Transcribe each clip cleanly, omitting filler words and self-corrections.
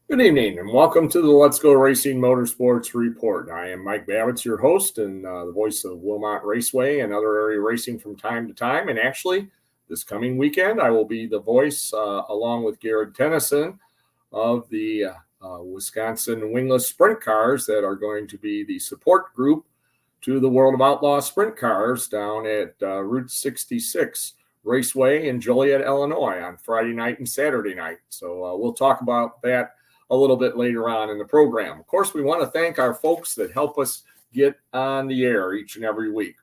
Good evening and welcome to the Let's Go Racing Motorsports Report. I am Mike Babicz, your host and the voice of Wilmot Raceway and other area racing from time to time. And actually, this coming weekend, I will be the voice along with Garrett Tennyson of the Wisconsin Wingless Sprint Cars that are going to be the support group to the World of Outlaw Sprint Cars down at Route 66 Raceway in Joliet, Illinois on Friday night and Saturday night. So we'll talk about that a little bit later on in the program. Of course, we want to thank our folks that help us get on the air each and every week.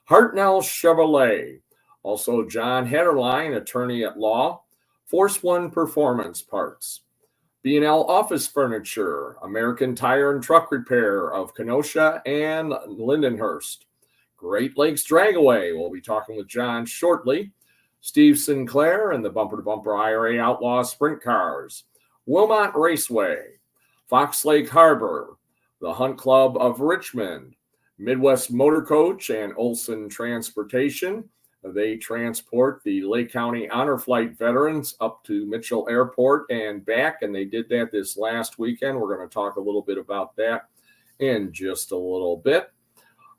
Hartnell Chevrolet, also John Hetterline, attorney at law, Force One Performance Parts, B&L Office Furniture, American Tire and Truck Repair of Kenosha and Lindenhurst, Great Lakes Dragaway, we'll be talking with John shortly, Steve Sinclair and the Bumper to Bumper IRA Outlaw Sprint Cars, Wilmot Raceway, Fox Lake Harbor, the Hunt Club of Richmond, Midwest Motor Coach and Olson Transportation. They transport the Lake County Honor Flight veterans up to Mitchell Airport and back, and they did that this last weekend. We're going to talk a little bit about that in just a little bit.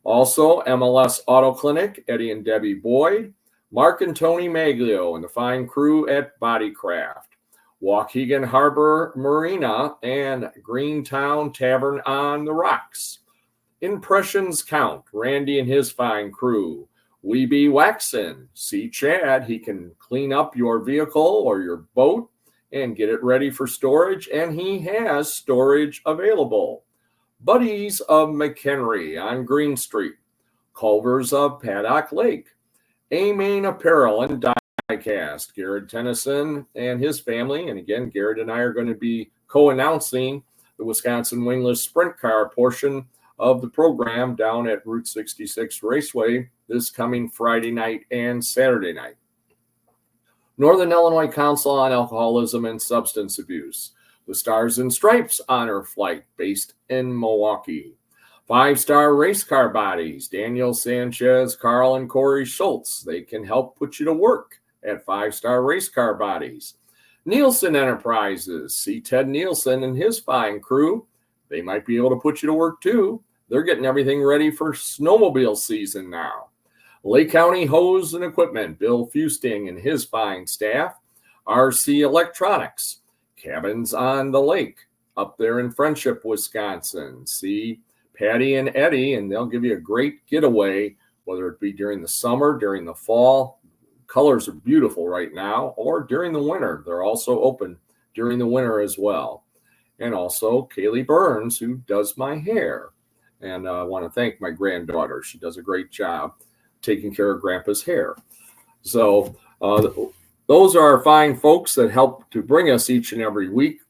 Also, MLS Auto Clinic, Eddie and Debbie Boyd, Mark and Tony Maglio and the fine crew at Bodycraft, Waukegan Harbor Marina, and Greentown Tavern on the Rocks. Impressions Count, Randy and his fine crew. Weeby Waxen, see Chad, he can clean up your vehicle or your boat and get it ready for storage, and he has storage available. Buddies of McHenry on Green Street, Culvers of Paddock Lake, A-Main Apparel and Diecast, Garrett Tennyson and his family. And again, Garrett and I are going to be co-announcing the Wisconsin Wingless Sprint Car portion of the program down at Route 66 Raceway this coming Friday night and Saturday night. Northern Illinois Council on Alcoholism and Substance Abuse, the Stars and Stripes Honor Flight based in Milwaukee. Five-Star Race Car Bodies, Daniel Sanchez, Carl and Corey Schultz. They can help put you to work at Five-Star Race Car Bodies. Nielsen Enterprises, see Ted Nielsen and his fine crew. They might be able to put you to work too. They're getting everything ready for snowmobile season now. Lake County Hose and Equipment, Bill Fusting and his fine staff. RC Electronics, Cabins on the Lake, up there in Friendship, Wisconsin. See Patty and Eddie, and they'll give you a great getaway, whether it be during the summer, during the fall. Colors are beautiful right now, or during the winter. They're also open during the winter as well. And also Kaylee Burns, who does my hair. And I want to thank my granddaughter. She does a great job taking care of Grandpa's hair. So those are our fine folks that help to bring us each and every week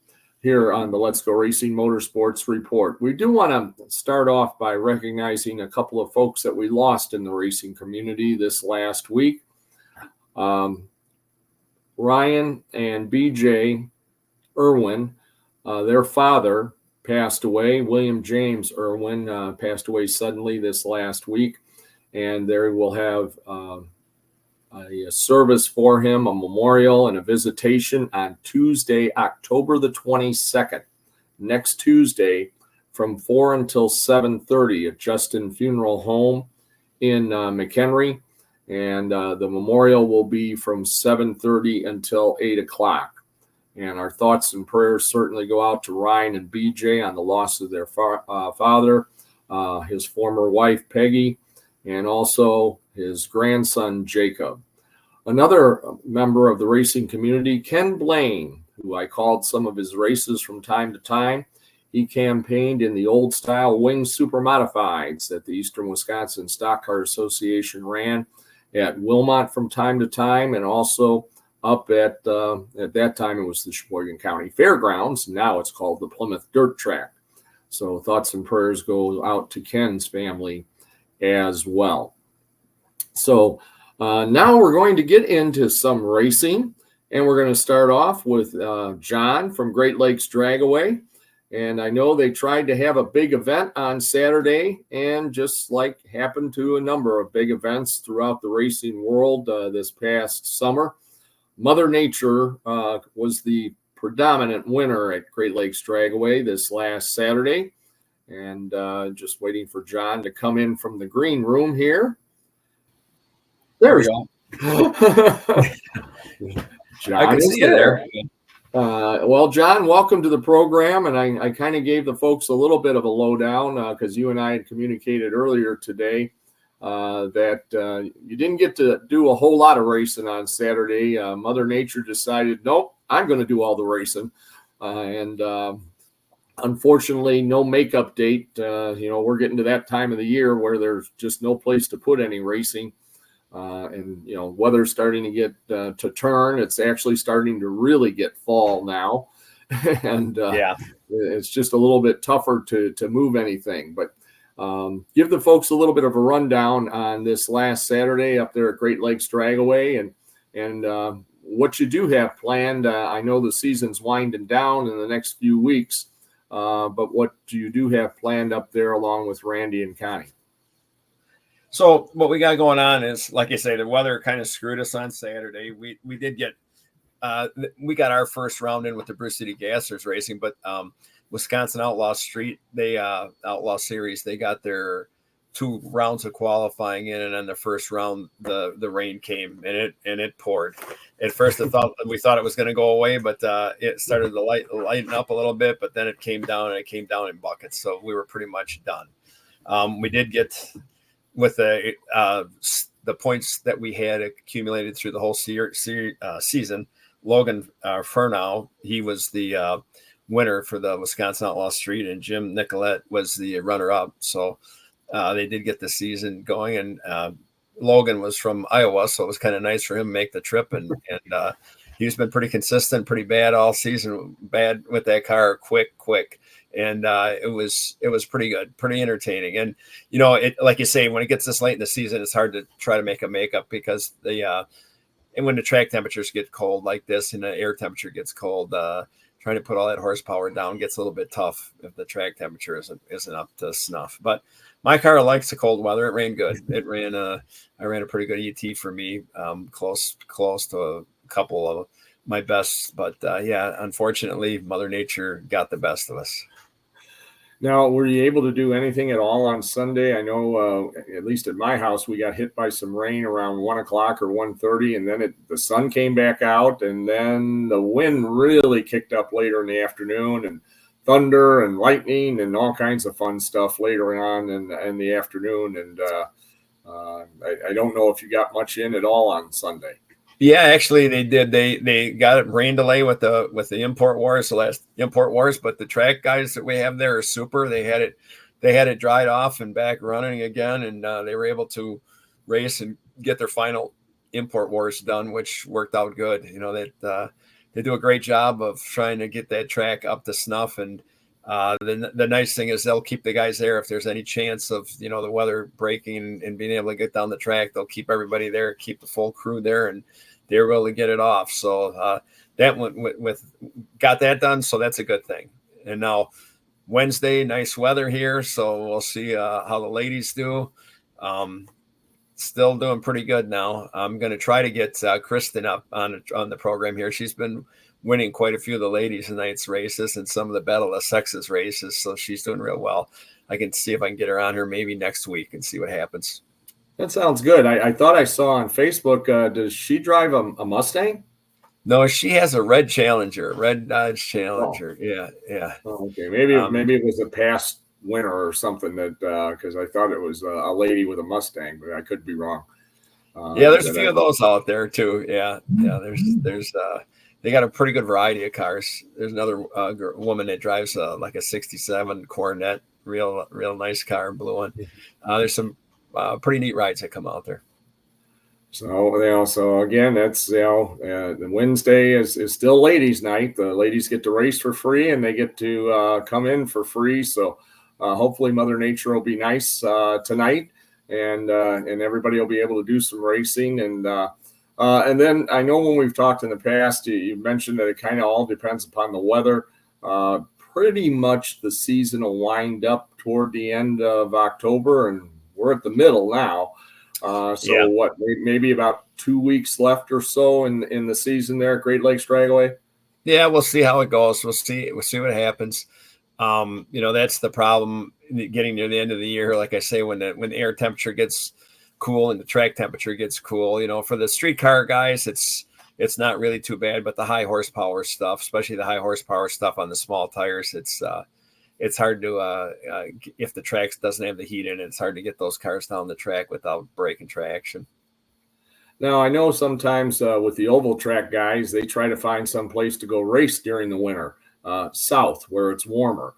here on the Let's Go Racing Motorsports Report. We do want to start off by recognizing a couple of folks that we lost in the racing community this last week. Ryan and BJ Irwin, their father passed away. William James Irwin passed away suddenly this last week, and they will have a service for him, a memorial and a visitation on Tuesday, October the 22nd, next Tuesday from 4 until 7:30 at Justin Funeral Home in McHenry. And the memorial will be from 7:30 until 8 o'clock. And our thoughts and prayers certainly go out to Ryan and BJ on the loss of their father, his former wife, Peggy, and also his grandson, Jacob. Another member of the racing community, Ken Blaine, who I called some of his races from time to time. He campaigned in the old style wing super modifieds that the Eastern Wisconsin Stock Car Association ran at Wilmot from time to time, and also up at that time it was the Sheboygan County Fairgrounds. Now it's called the Plymouth Dirt Track. So thoughts and prayers go out to Ken's family as well. So now we're going to get into some racing, and we're going to start off with John from Great Lakes Dragaway. And I know they tried to have a big event on Saturday, and just like happened to a number of big events throughout the racing world this past summer, Mother Nature was the predominant winner at Great Lakes Dragaway this last Saturday. And just waiting for John to come in from the green room here. There we go. John, I can see you there. Well, John, welcome to the program. And I kind of gave the folks a little bit of a lowdown because you and I had communicated earlier today that you didn't get to do a whole lot of racing on Saturday. Mother Nature decided, nope, I'm going to do all the racing. Unfortunately, no makeup date. We're getting to that time of the year where there's just no place to put any racing. Weather's starting to get to turn. It's actually starting to really get fall now. And it's just a little bit tougher to move anything. But give the folks a little bit of a rundown on this last Saturday up there at Great Lakes Dragaway and what you do have planned. I know the season's winding down in the next few weeks, but what you do have planned up there along with Randy and Connie? So what we got going on is, like I say, the weather kind of screwed us on Saturday. We did get we got our first round in with the Bruce City Gassers racing, but Wisconsin Outlaw Street, Outlaw Series, they got their 2 rounds of qualifying in, and then the first round the rain came and it poured. At first we thought it was going to go away, but it started to lighten up a little bit, but then it came down, and it came down in buckets. So we were pretty much done. We did get with the points that we had accumulated through the whole season. Logan Furnow, he was the winner for the Wisconsin Outlaw Street, and Jim Nicolette was the runner-up. So they did get the season going, and Logan was from Iowa, so it was kind of nice for him to make the trip. And he's been pretty consistent, pretty bad all season, bad with that car, quick. And it was pretty good, pretty entertaining. And, like you say, when it gets this late in the season, it's hard to try to make a makeup because and when the track temperatures get cold like this and the air temperature gets cold, trying to put all that horsepower down gets a little bit tough if the track temperature isn't up to snuff. But my car likes the cold weather. It ran good. I ran a pretty good ET for me, close to a couple of my best. But unfortunately, Mother Nature got the best of us. Now, were you able to do anything at all on Sunday? I know, at least at my house, we got hit by some rain around 1 o'clock or 1:30, and then the sun came back out, and then the wind really kicked up later in the afternoon, and thunder and lightning and all kinds of fun stuff later on in the afternoon. And I don't know if you got much in at all on Sunday. Yeah, actually they did. They got a rain delay with the import wars, the last import wars, but the track guys that we have there are super. They had it dried off and back running again, and they were able to race and get their final import wars done, which worked out good. They do a great job of trying to get that track up to snuff. And the nice thing is they'll keep the guys there if there's any chance of the weather breaking and being able to get down the track. They'll keep everybody there, keep the full crew there, and they're able to get it off. So that went got that done. So that's a good thing. And now Wednesday, nice weather here, so we'll see how the ladies do. Still doing pretty good now. I'm going to try to get Kristen up on the program here. She's been winning quite a few of the ladies' night's races and some of the Battle of the Sexes races, so she's doing real well. I can see if I can get her on here maybe next week and see what happens. That sounds good. I thought I saw on Facebook, does she drive a Mustang? No, she has a red Dodge Challenger. Oh. Yeah. Oh, okay, maybe it was a past winner or something that because I thought it was a lady with a Mustang, but I could be wrong. Yeah, there's a few of those out there too. Yeah. There's they got a pretty good variety of cars. There's another woman that drives like a '67 Coronet, real nice car, blue one. There's some pretty neat rides that come out there. So, so again, that's, the Wednesday is still ladies' night. The ladies get to race for free and they get to come in for free. So hopefully Mother Nature will be nice tonight, and everybody will be able to do some racing. And then I know when we've talked in the past, you mentioned that it kind of all depends upon the weather. Pretty much the season will wind up toward the end of October, and we're at the middle now. What, maybe about 2 weeks left or so in the season there at Great Lakes Dragway? Yeah, we'll see how it goes. We'll see what happens. That's the problem getting near the end of the year. Like I say, when the air temperature gets cool and the track temperature gets cool, for the streetcar guys, it's not really too bad, but the high horsepower stuff, especially the high horsepower stuff on the small tires, it's hard to if the track doesn't have the heat in it, it's hard to get those cars down the track without braking traction. Now, I know sometimes with the oval track guys, they try to find some place to go race during the winter, south where it's warmer.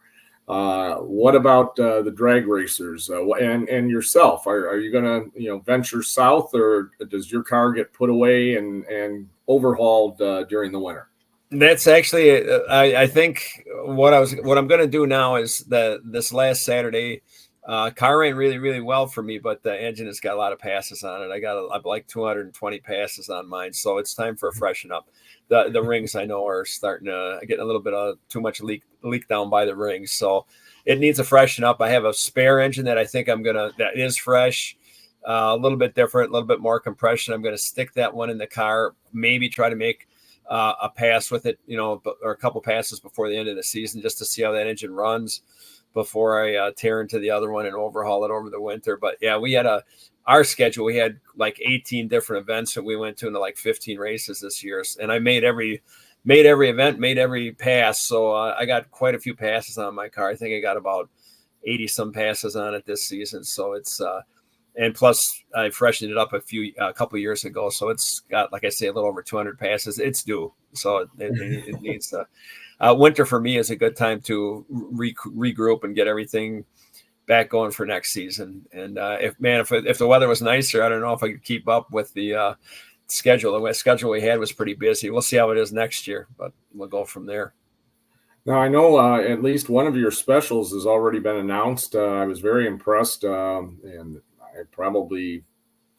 What about the drag racers and yourself? Are you going to venture south, or does your car get put away and overhauled during the winter? That's actually, I think what I'm going to do now is this last Saturday, car ran really, really well for me, but the engine has got a lot of passes on it. I've like 220 passes on mine. So it's time for a freshen up. The rings I know are starting to get a little bit of too much leak down by the rings. So it needs a freshen up. I have a spare engine that I think that is fresh, a little bit different, a little bit more compression. I'm going to stick that one in the car, maybe try to make a pass with it, or a couple passes before the end of the season, just to see how that engine runs before I tear into the other one and overhaul it over the winter. But yeah, we had our schedule. We had like 18 different events that we went to, into like 15 races this year. And I made every event, made every pass. So I got quite a few passes on my car. I think I got about 80 some passes on it this season. So it's, and plus I freshened it up a couple years ago. So it's got, like I say, a little over 200 passes. It's due. So it needs to, winter for me is a good time to regroup and get everything back going for next season. And if the weather was nicer, I don't know if I could keep up with the schedule. The schedule we had was pretty busy. We'll see how it is next year, but we'll go from there. Now, I know at least one of your specials has already been announced. I was very impressed, and probably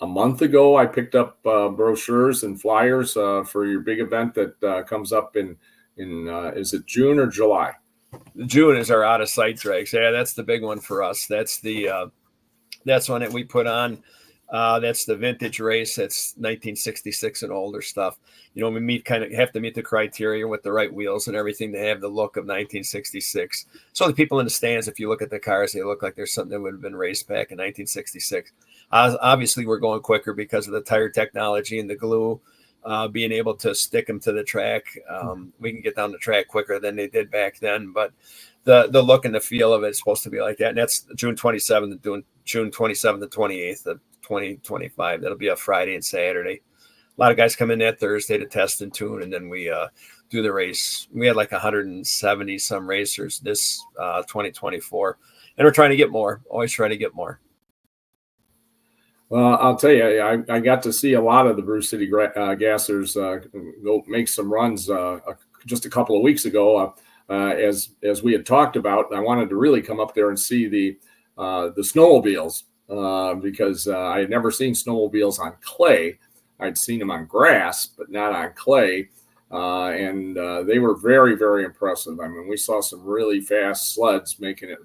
a month ago, I picked up brochures and flyers for your big event that comes up in is it June or July? June is our out of sight drags. Yeah, that's the big one for us. That's that's one that we put on. That's the vintage race. That's 1966 and older stuff. We have to meet the criteria with the right wheels and everything to have the look of 1966. So the people in the stands, if you look at the cars, they look like there's something that would have been raced back in 1966. Obviously, we're going quicker because of the tire technology and the glue. Being able to stick them to the track, we can get down the track quicker than they did back then. But the look and the feel of it is supposed to be like that. And that's June 27th, June 27th and 28th of 2025. That'll be a Friday and Saturday. A lot of guys come in that Thursday to test and tune, and then we do the race. We had like 170 some racers this 2024, and we're trying to get more. Always try to get more. Well, I'll tell you, I got to see a lot of the Brew City Gassers go make some runs just a couple of weeks ago, as we had talked about. I wanted to really come up there and see the snowmobiles because I had never seen snowmobiles on clay. I'd seen them on grass, but not on clay, and they were very, very impressive. I mean, we saw some really fast sleds making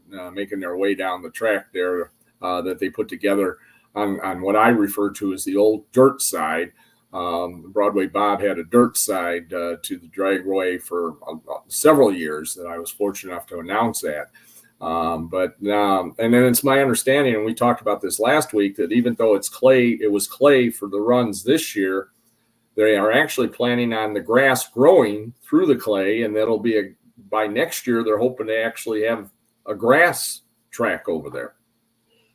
their way down the track there that they put together on what I refer to as the old dirt side. Broadway Bob had a dirt side to the dragway for several years that I was fortunate enough to announce that. And then it's my understanding, and we talked about this last week, that even though it was clay for the runs this year, they are actually planning on the grass growing through the clay, and that'll be by next year, they're hoping to actually have a grass track over there.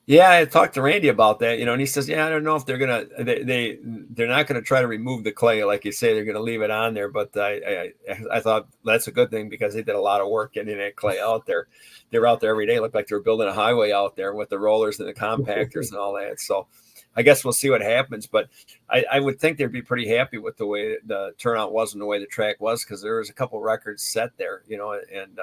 Yeah, I talked to Randy about that, and he says, "Yeah, I don't know if they're gonna they're not gonna try to remove the clay like you say. They're gonna leave it on there." But I thought that's a good thing because they did a lot of work getting that clay out there. They were out there every day. It looked like they were building a highway out there with the rollers and the compactors and all that. So I guess we'll see what happens. But I would think they'd be pretty happy with the way the turnout was and the way the track was because there was a couple records set there, and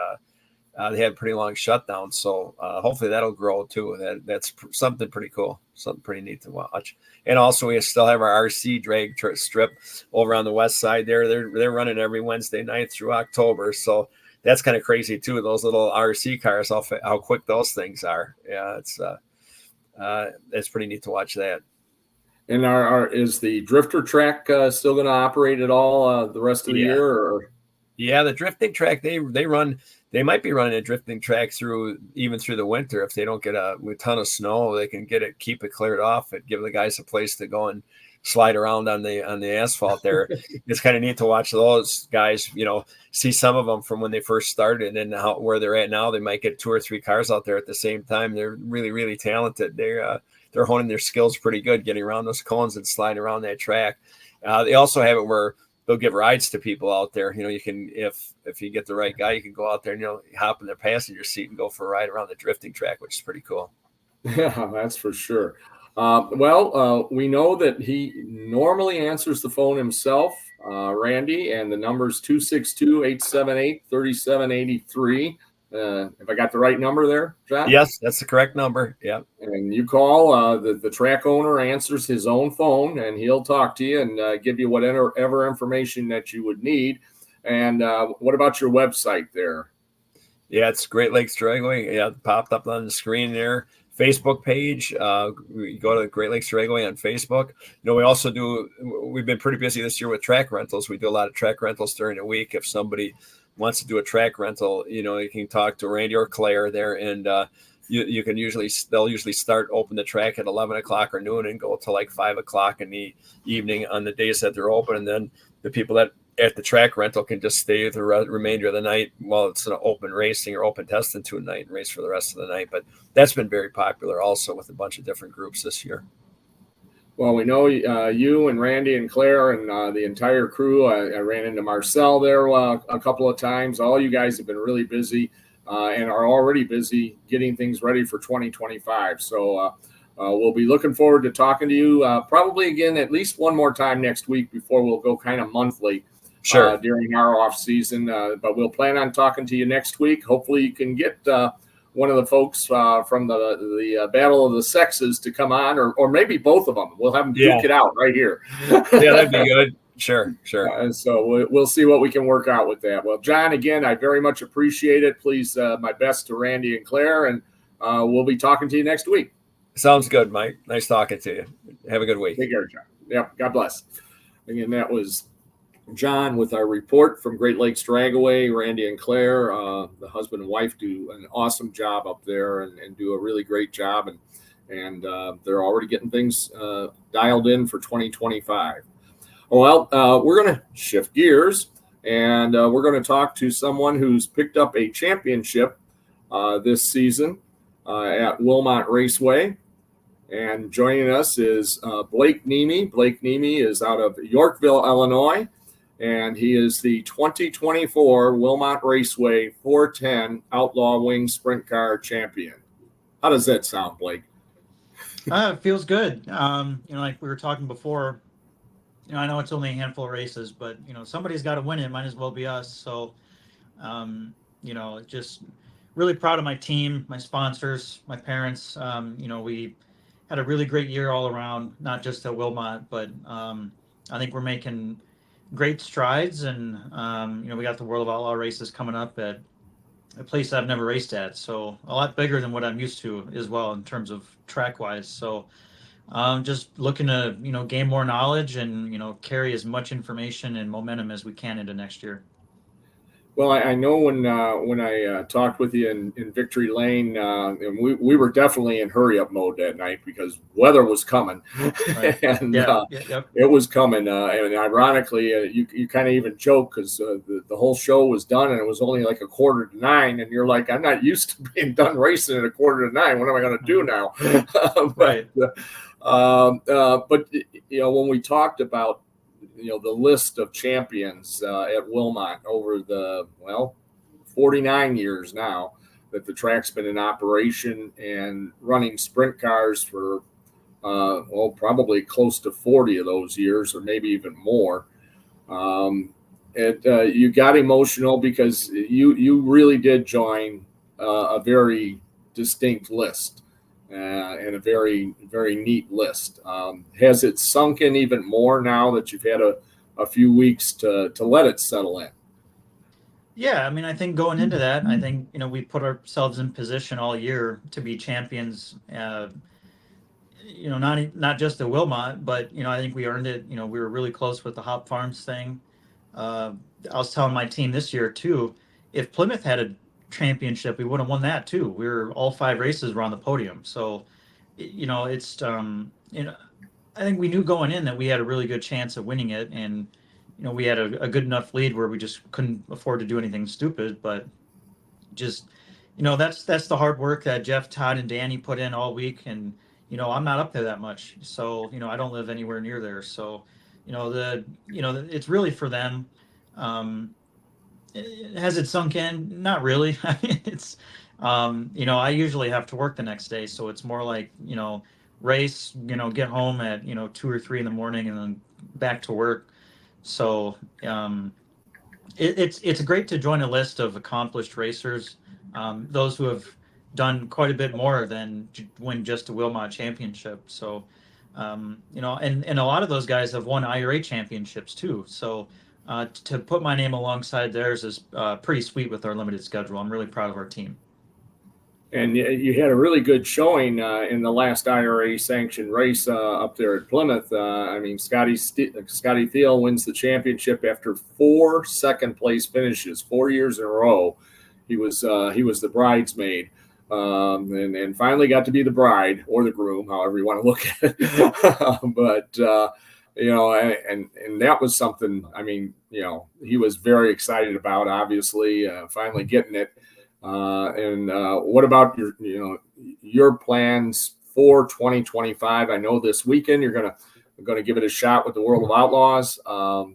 they had pretty long shutdowns, so hopefully that'll grow too. That's something pretty cool, something pretty neat to watch. And also, we still have our RC drag strip over on the west side there. They're running every Wednesday night through October, so that's kind of crazy too. Those little RC cars, how quick those things are. Yeah, it's pretty neat to watch that. And is the drifter track still going to operate at all the rest of the year? Or? Yeah, the drifting track they run. They might be running a drifting track even through the winter if they don't get a ton of snow. They can keep it cleared off and give the guys a place to go and slide around on the asphalt there. It's kind of neat to watch those guys. See some of them from when they first started and where they're at now. They might get 2 or 3 cars out there at the same time. They're really, really talented. They're honing their skills pretty good, getting around those cones and sliding around that track. They also have it where they'll give rides to people out there. You can, if you get the right guy, you can go out there and, hop in their passenger seat and go for a ride around the drifting track, which is pretty cool. Yeah, that's for sure. We know that he normally answers the phone himself, Randy, and the number's 262-878-3783. Have I got the right number there, John? Yes, that's the correct number. Yeah. And you call, the track owner answers his own phone, and he'll talk to you and give you whatever information that you would need. And what about your website there? Yeah, it's Great Lakes Dragway. Yeah, it popped up on the screen there. Facebook page. We go to the Great Lakes Dragway on Facebook. We've been pretty busy this year with track rentals. We do a lot of track rentals during the week. If somebody wants to do a track rental, you can talk to Randy or Claire there, and they'll usually open the track at 11 o'clock or noon and go till like 5 o'clock in the evening on the days that they're open. And then the people that at the track rental can just stay the remainder of the night while it's an open racing or open testing to a night and race for the rest of the night. But that's been very popular also with a bunch of different groups this year. Well, we know you and Randy and Claire and the entire crew. I ran into Marcel there a couple of times. All you guys have been really busy and are already busy getting things ready for 2025. So we'll be looking forward to talking to you probably again at least one more time next week before we'll go kind of monthly during our off season. But we'll plan on talking to you next week. Hopefully you can get one of the folks from the Battle of the Sexes to come on, or maybe both of them. We'll have them duke it out right here. Yeah, that'd be good. Sure. So we'll see what we can work out with that. Well, John, again, I very much appreciate it. Please, my best to Randy and Claire, and we'll be talking to you next week. Sounds good, Mike. Nice talking to you. Have a good week. Take care, John. Yep, God bless. Again, that was John with our report from Great Lakes Dragway. Randy and Claire, the husband and wife, do an awesome job up there and do a really great job. And they're already getting things dialed in for 2025. Well, we're going to shift gears, and we're going to talk to someone who's picked up a championship this season at Wilmot Raceway. And joining us is Blake Niemi. Blake Niemi is out of Yorkville, Illinois, and he is the 2024 Wilmot Raceway 410 Outlaw Wing Sprint Car Champion. How does that sound, Blake? It feels good. Like we were talking before, I know it's only a handful of races, but, somebody's got to win it. Might as well be us. So, just really proud of my team, my sponsors, my parents. We had a really great year all around, not just at Wilmot, but I think we're making great strides. And, we got the World of Outlaw races coming up at a place I've never raced at. So a lot bigger than what I'm used to as well in terms of track wise. So just looking to, gain more knowledge and, carry as much information and momentum as we can into next year. Well, I know when I talked with you in Victory Lane, and we were definitely in hurry up mode that night because weather was coming, Right. and Yeah. Yep. it was coming. And ironically, you kind of even joke because the whole show was done and it was only like 8:45, and you're like, I'm not used to being done racing at 8:45. What am I going to do now? Right. But when we talked about the list of champions at Wilmot over the 49 years now that the track's been in operation and running sprint cars for probably close to 40 of those years or maybe even more. You got emotional because you really did join a very distinct list and a very, very neat list. Has it sunk in even more now that you've had a few weeks to let it settle in? Yeah, I mean, I think going into that, I think we put ourselves in position all year to be champions. Not just the Wilmot, but I think we earned it. We were really close with the Hop Farms thing. I was telling my team this year too, if Plymouth had a championship, we would have won that too. We were all 5 races were on the podium. So, it's I think we knew going in that we had a really good chance of winning it, and we had a good enough lead where we just couldn't afford to do anything stupid. But just that's the hard work that Jeff, Todd, and Danny put in all week, and I'm not up there that much, so I don't live anywhere near there. So it's really for them. Um, has it sunk in? Not really. I mean, it's I usually have to work the next day, so it's more like race, get home at 2 or 3 in the morning, and then back to work. So it's great to join a list of accomplished racers, those who have done quite a bit more than win just a Wilmot championship. So, and a lot of those guys have won IRA championships too. So, to put my name alongside theirs is pretty sweet with our limited schedule. I'm really proud of our team. And you had a really good showing in the last IRA sanctioned race up there at Plymouth. I mean, Scotty Thiel wins the championship after 4 second place finishes, 4 years in a row. He was the bridesmaid, and finally got to be the bride or the groom, however you want to look at it. But and that was something. I mean, he was very excited about. Obviously, finally getting it. What about your plans for 2025? I know this weekend you're gonna give it a shot with the World of Outlaws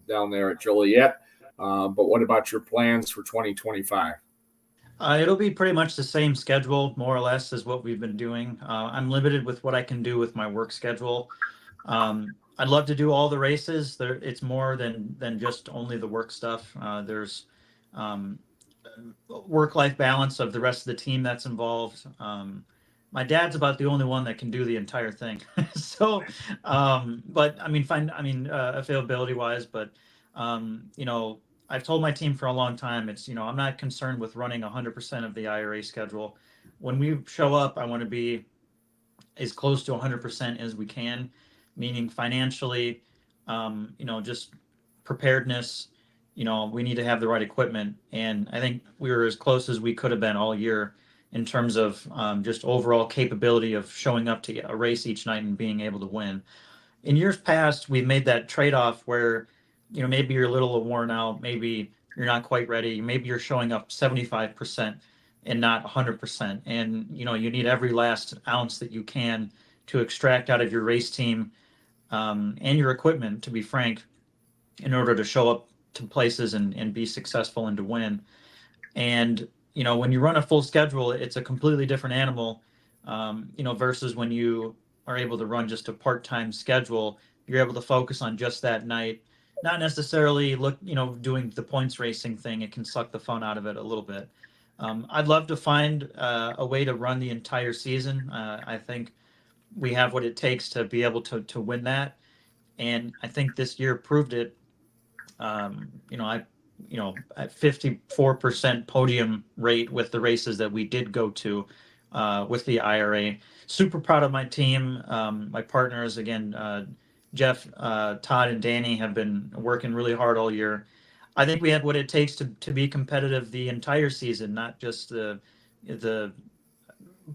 down there at Joliet. But what about your plans for 2025? It'll be pretty much the same schedule, more or less, as what we've been doing. I'm limited with what I can do with my work schedule. I'd love to do all the races. It's more than just only the work stuff. There's work-life balance of the rest of the team that's involved. My dad's about the only one that can do the entire thing. So, but I mean, availability wise, but I've told my team for a long time, I'm not concerned with running 100% of the IRA schedule. When we show up, I want to be as close to 100% as we can, meaning financially, just preparedness. We need to have the right equipment. And I think we were as close as we could have been all year in terms of just overall capability of showing up to a race each night and being able to win. In years past, we've made that trade-off where, maybe you're a little worn out, maybe you're not quite ready, maybe you're showing up 75% and not 100%. And, you need every last ounce that you can to extract out of your race team and your equipment, to be frank, in order to show up to places and be successful and to win. And, when you run a full schedule, it's a completely different animal, versus when you are able to run just a part-time schedule. You're able to focus on just that night, not necessarily doing the points racing thing. It can suck the fun out of it a little bit. I'd love to find a way to run the entire season. I think we have what it takes to be able to win that. And I think this year proved it. At 54% podium rate with the races that we did go to with the IRA. Super proud of my team. My partners, again, Jeff, Todd, and Danny have been working really hard all year. I think we have what it takes to be competitive the entire season, not just the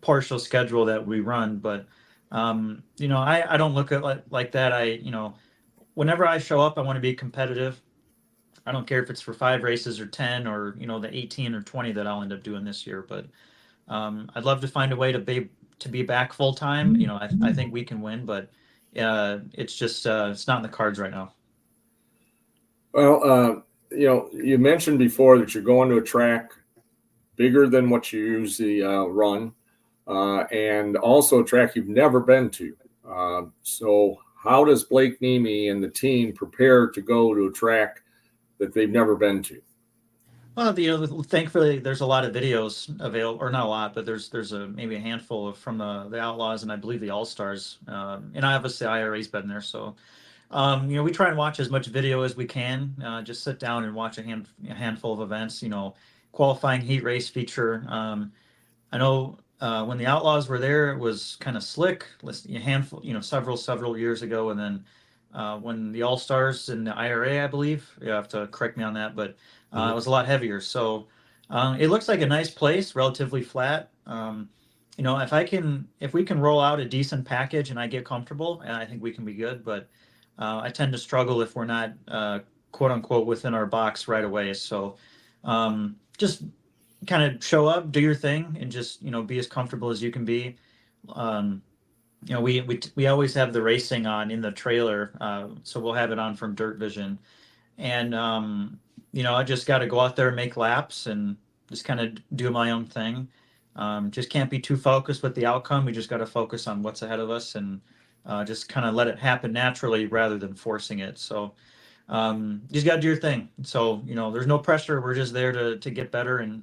partial schedule that we run. But I don't look at like that. Whenever I show up, I want to be competitive. I don't care if it's for 5 races or 10 or the 18 or 20 that I'll end up doing this year. But I'd love to find a way to be back full time. I think we can win, but it's just it's not in the cards right now. Well, you mentioned before that you're going to a track bigger than what you usually run, and also a track you've never been to. So how does Blake Nemi and the team prepare to go to a track that they've never been to? Well, thankfully there's a lot of videos available, or not a lot, but there's maybe a handful from the Outlaws and I believe the All Stars, and obviously IRA's been there. So, we try and watch as much video as we can. Just sit down and watch a handful of events. Qualifying heat race feature. I know when the Outlaws were there, it was kind of slick. A handful, several years ago, and then when the All Stars and the IRA, I believe, you have to correct me on that, but it was a lot heavier. So it looks like a nice place, relatively flat. If we can roll out a decent package and I get comfortable, and I think we can be good, but I tend to struggle if we're not quote unquote within our box right away. So just kind of show up, do your thing, and just be as comfortable as you can be. We always have the racing on in the trailer, so we'll have it on from Dirt Vision, and I just got to go out there and make laps and just kind of do my own thing. Just can't be too focused with the outcome. We just got to focus on what's ahead of us and just kind of let it happen naturally rather than forcing it. So you just got to do your thing. So there's no pressure. We're just there to get better and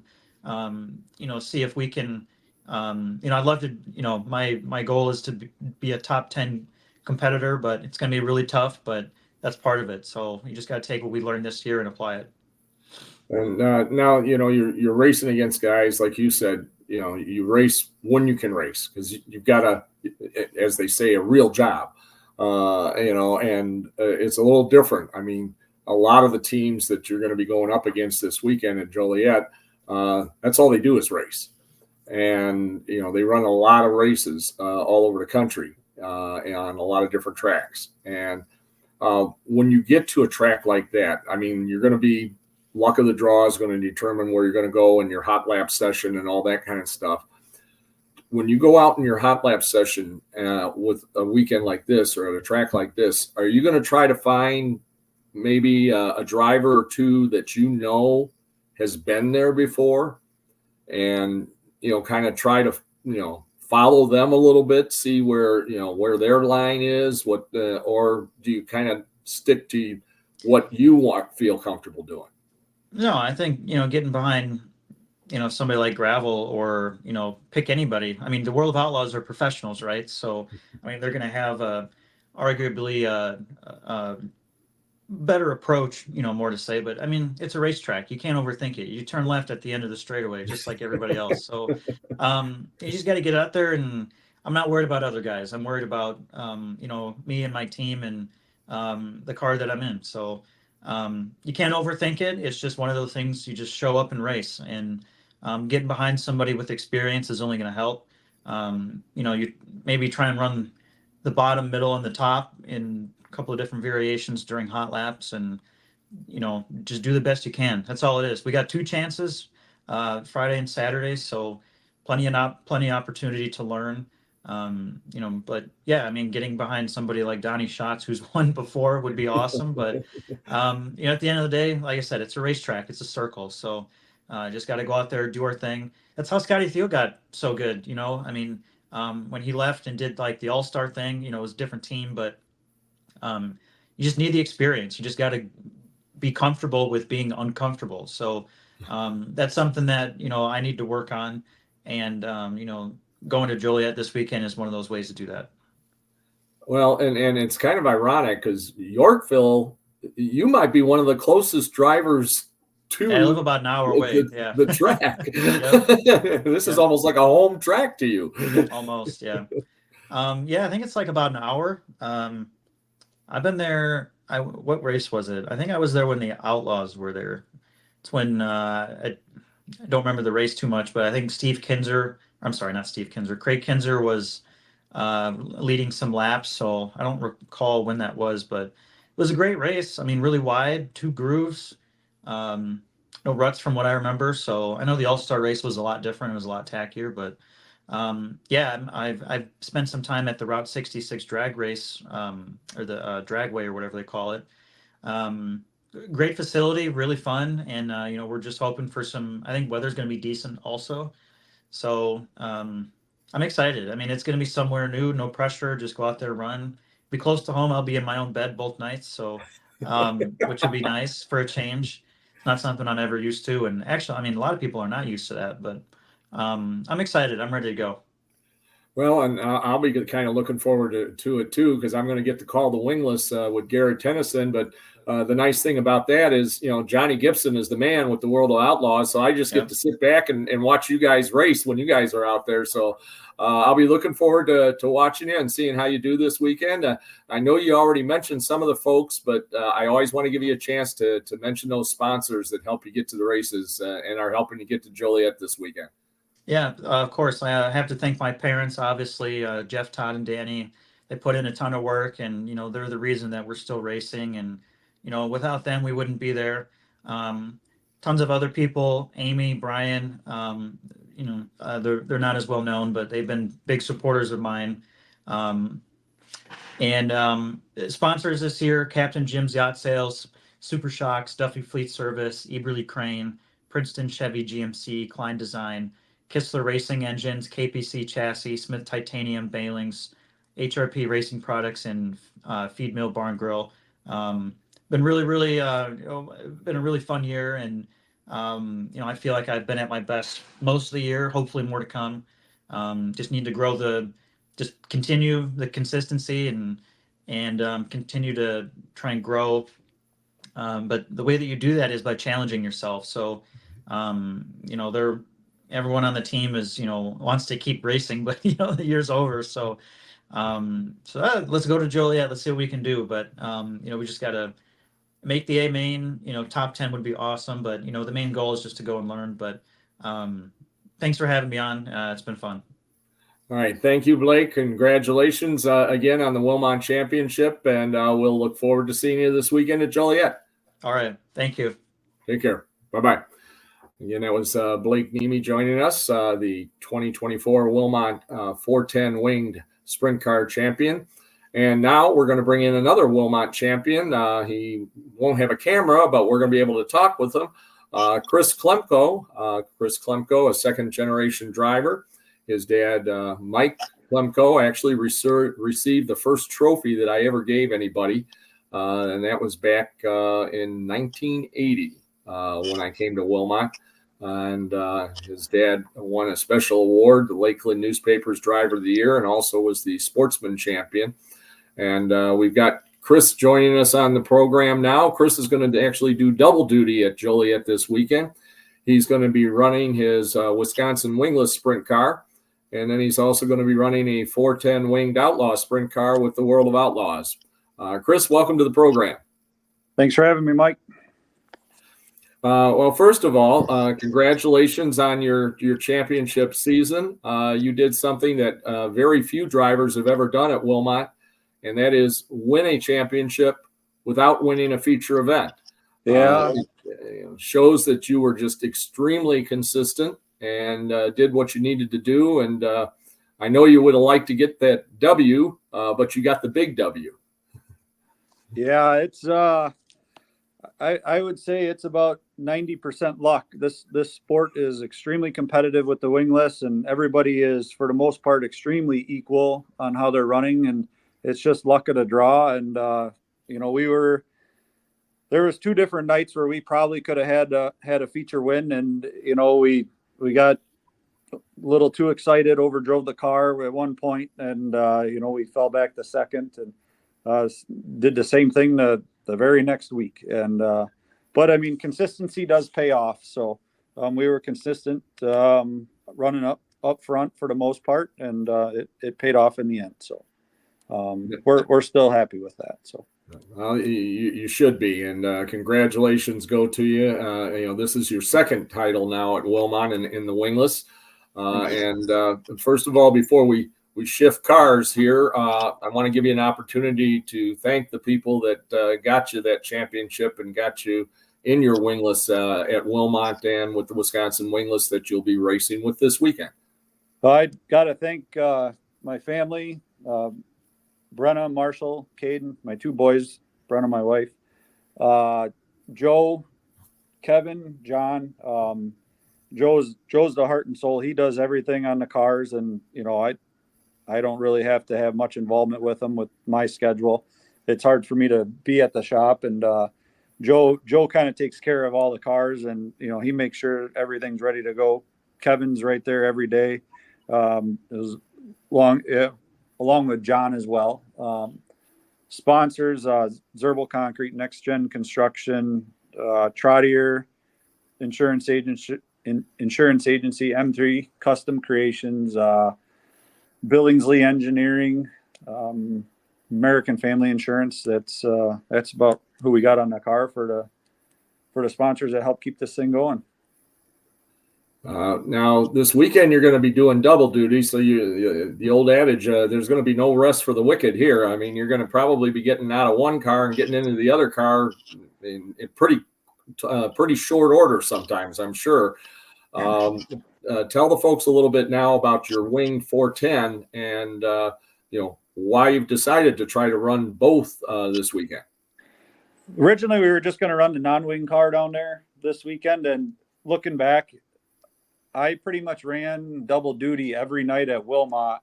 see if we can. I'd love to. My goal is to be a top 10 competitor, but it's going to be really tough. But that's part of it. So you just got to take what we learned this year and apply it. And now you're racing against guys like you said. You race when you can race because you've got as they say, a real job. And it's a little different. I mean, a lot of the teams that you're going to be going up against this weekend at Joliet, that's all they do is race. And, they run a lot of races all over the country on a lot of different tracks. And when you get to a track like that, I mean, you're going to be luck of the draw is going to determine where you're going to go in your hot lap session and all that kind of stuff. When you go out in your hot lap session with a weekend like this or at a track like this, are you going to try to find maybe a driver or two that has been there before and, kind of try to, follow them a little bit, see where their line is, or do you kind of stick to what you feel comfortable doing? No, I think, getting behind, somebody like Gravel or, pick anybody. I mean, the World of Outlaws are professionals, right? So, I mean, they're going to have arguably a better approach, more to say. But, I mean, it's a racetrack. You can't overthink it. You turn left at the end of the straightaway, just like everybody else. So, you just got to get out there. And I'm not worried about other guys. I'm worried about, me and my team and the car that I'm in. So, you can't overthink it. It's just one of those things. You just show up and race, and getting behind somebody with experience is only going to help. You maybe try and run the bottom, middle, and the top in a couple of different variations during hot laps, and just do the best you can. That's all it is. We got 2 chances, Friday and Saturday, so plenty of opportunity to learn. But yeah, I mean, getting behind somebody like Donnie Schatz, who's won before, would be awesome. But at the end of the day, like I said, it's a racetrack, it's a circle. So just got to go out there, do our thing. That's how Scotty Thiel got so good. I mean, when he left and did like the All-Star thing, it was a different team, but you just need the experience. You just got to be comfortable with being uncomfortable. So that's something that I need to work on, and going to Joliet this weekend is one of those ways to do that. Well, and it's kind of ironic because Yorkville, you might be one of the closest drivers to. I live about an hour away. The track. This is almost like a home track to you. Almost, yeah. I think it's like about an hour. I've been there. what race was it? I think I was there when the Outlaws were there. It's when I don't remember the race too much, but I think Steve Kinzer, I'm sorry, not Steve Kinzer, Craig Kinzer was leading some laps. So I don't recall when that was, but it was a great race. I mean, really wide, two grooves, um, no ruts from what I remember. So I know the All-Star race was a lot different. It was a lot tackier, but yeah, I've spent some time at the Route 66 drag race, or the dragway or whatever they call it. Um, Great facility, really fun, and we're just hoping for some. I think weather's going to be decent also, so I'm excited. I mean, it's going to be somewhere new, no pressure. Just go out there, run. Be close to home. I'll be in my own bed both nights, so which would be nice for a change. It's not something I'm ever used to, and actually, I mean, a lot of people are not used to that, but I'm excited. I'm ready to go. Well, and I'll be kind of looking forward to it too, because I'm going to get to call the wingless with Garrett Tennyson. But the nice thing about that is, Johnny Gibson is the man with the World of Outlaws. So I just get to sit back and watch you guys race when you guys are out there. So I'll be looking forward to watching you and seeing how you do this weekend. I know you already mentioned some of the folks, but I always want to give you a chance to mention those sponsors that help you get to the races and are helping you get to Joliet this weekend. Yeah, of course. I have to thank my parents, obviously, Jeff, Todd, and Danny. They put in a ton of work, and they're the reason that we're still racing. And without them, we wouldn't be there. Um, Tons of other people, Amy, Brian. They're not as well known, but they've been big supporters of mine. Um, and Sponsors this year: Captain Jim's Yacht Sales, Super Shocks, Duffy Fleet Service, Eberly Crane, Princeton Chevy GMC, Klein Design, Kistler Racing Engines, KPC Chassis, Smith Titanium Bailings, HRP Racing Products, and Feed Mill Barn Grill. Been really, really, been a really fun year, and I feel like I've been at my best most of the year. Hopefully, more to come. Just need to just continue the consistency and continue to try and grow. But the way that you do that is by challenging yourself. So, everyone on the team is, wants to keep racing, but the year's over. So, let's go to Joliet. Let's see what we can do. But, we just got to make the A main, top 10 would be awesome. But, the main goal is just to go and learn. But, thanks for having me on. It's been fun. All right. Thank you, Blake. Congratulations again on the Wilmot Championship, and we'll look forward to seeing you this weekend at Joliet. All right. Thank you. Take care. Bye-bye. Again, that was Blake Nemi joining us, the 2024 Wilmot 410 Winged Sprint Car Champion. And now we're going to bring in another Wilmot champion. He won't have a camera, but we're going to be able to talk with him. Chris Klemko. Chris Klemko, a second-generation driver. His dad, Mike Klemko, actually received the first trophy that I ever gave anybody, and that was back in 1980 when I came to Wilmot. And his dad won a special award, the Lakeland Newspaper's Driver of the Year, and also was the Sportsman Champion. And we've got Chris joining us on the program now. Chris is going to actually do double duty at Joliet this weekend. He's going to be running his Wisconsin wingless sprint car. And then he's also going to be running a 410 Winged Outlaw sprint car with the World of Outlaws. Chris, welcome to the program. Thanks for having me, Mike. Well, first of all, congratulations on your championship season. You did something that very few drivers have ever done at Wilmot, and that is win a championship without winning a feature event. Yeah. Shows that you were just extremely consistent and did what you needed to do. And I know you would have liked to get that W, but you got the big W. Yeah, it's I would say it's about 90% luck. This sport is extremely competitive with the wingless, and everybody is, for the most part, extremely equal on how they're running, and it's just luck of the draw. And there was two different nights where we probably could have had a feature win, and we got a little too excited, overdrove the car at one point, and we fell back to second and did the same thing the very next week. And but I mean, consistency does pay off. So we were consistent running up front for the most part, and it paid off in the end. So we're still happy with that. So Well, you should be, and congratulations go to you. This is your second title now at Wilmot in the wingless. First of all, before we shift cars here, I want to give you an opportunity to thank the people that got you that championship and got you in your wingless at Wilmot and with the Wisconsin wingless that you'll be racing with this weekend. I got to thank my family, Brenna, Marshall, Caden, my two boys, Brenna, my wife, Joe, Kevin, John. Joe's the heart and soul. He does everything on the cars, and I don't really have to have much involvement with him with my schedule. It's hard for me to be at the shop, and Joe kind of takes care of all the cars, and he makes sure everything's ready to go. Kevin's right there every day. Along with John as well. Sponsors, Zerbal Concrete, Next Gen Construction, Trottier, Insurance Agency, M3 Custom Creations, Billingsley Engineering, American Family Insurance. That's about who we got on the car for the sponsors that help keep this thing going. Now this weekend you're going to be doing double duty, so the old adage, there's going to be no rest for the wicked here. I mean, you're going to probably be getting out of one car and getting into the other car in pretty short order sometimes, I'm sure. Tell the folks a little bit now about your Wing 410 and why you've decided to try to run both this weekend. Originally, we were just going to run the non-wing car down there this weekend, and looking back, I pretty much ran double duty every night at Wilmot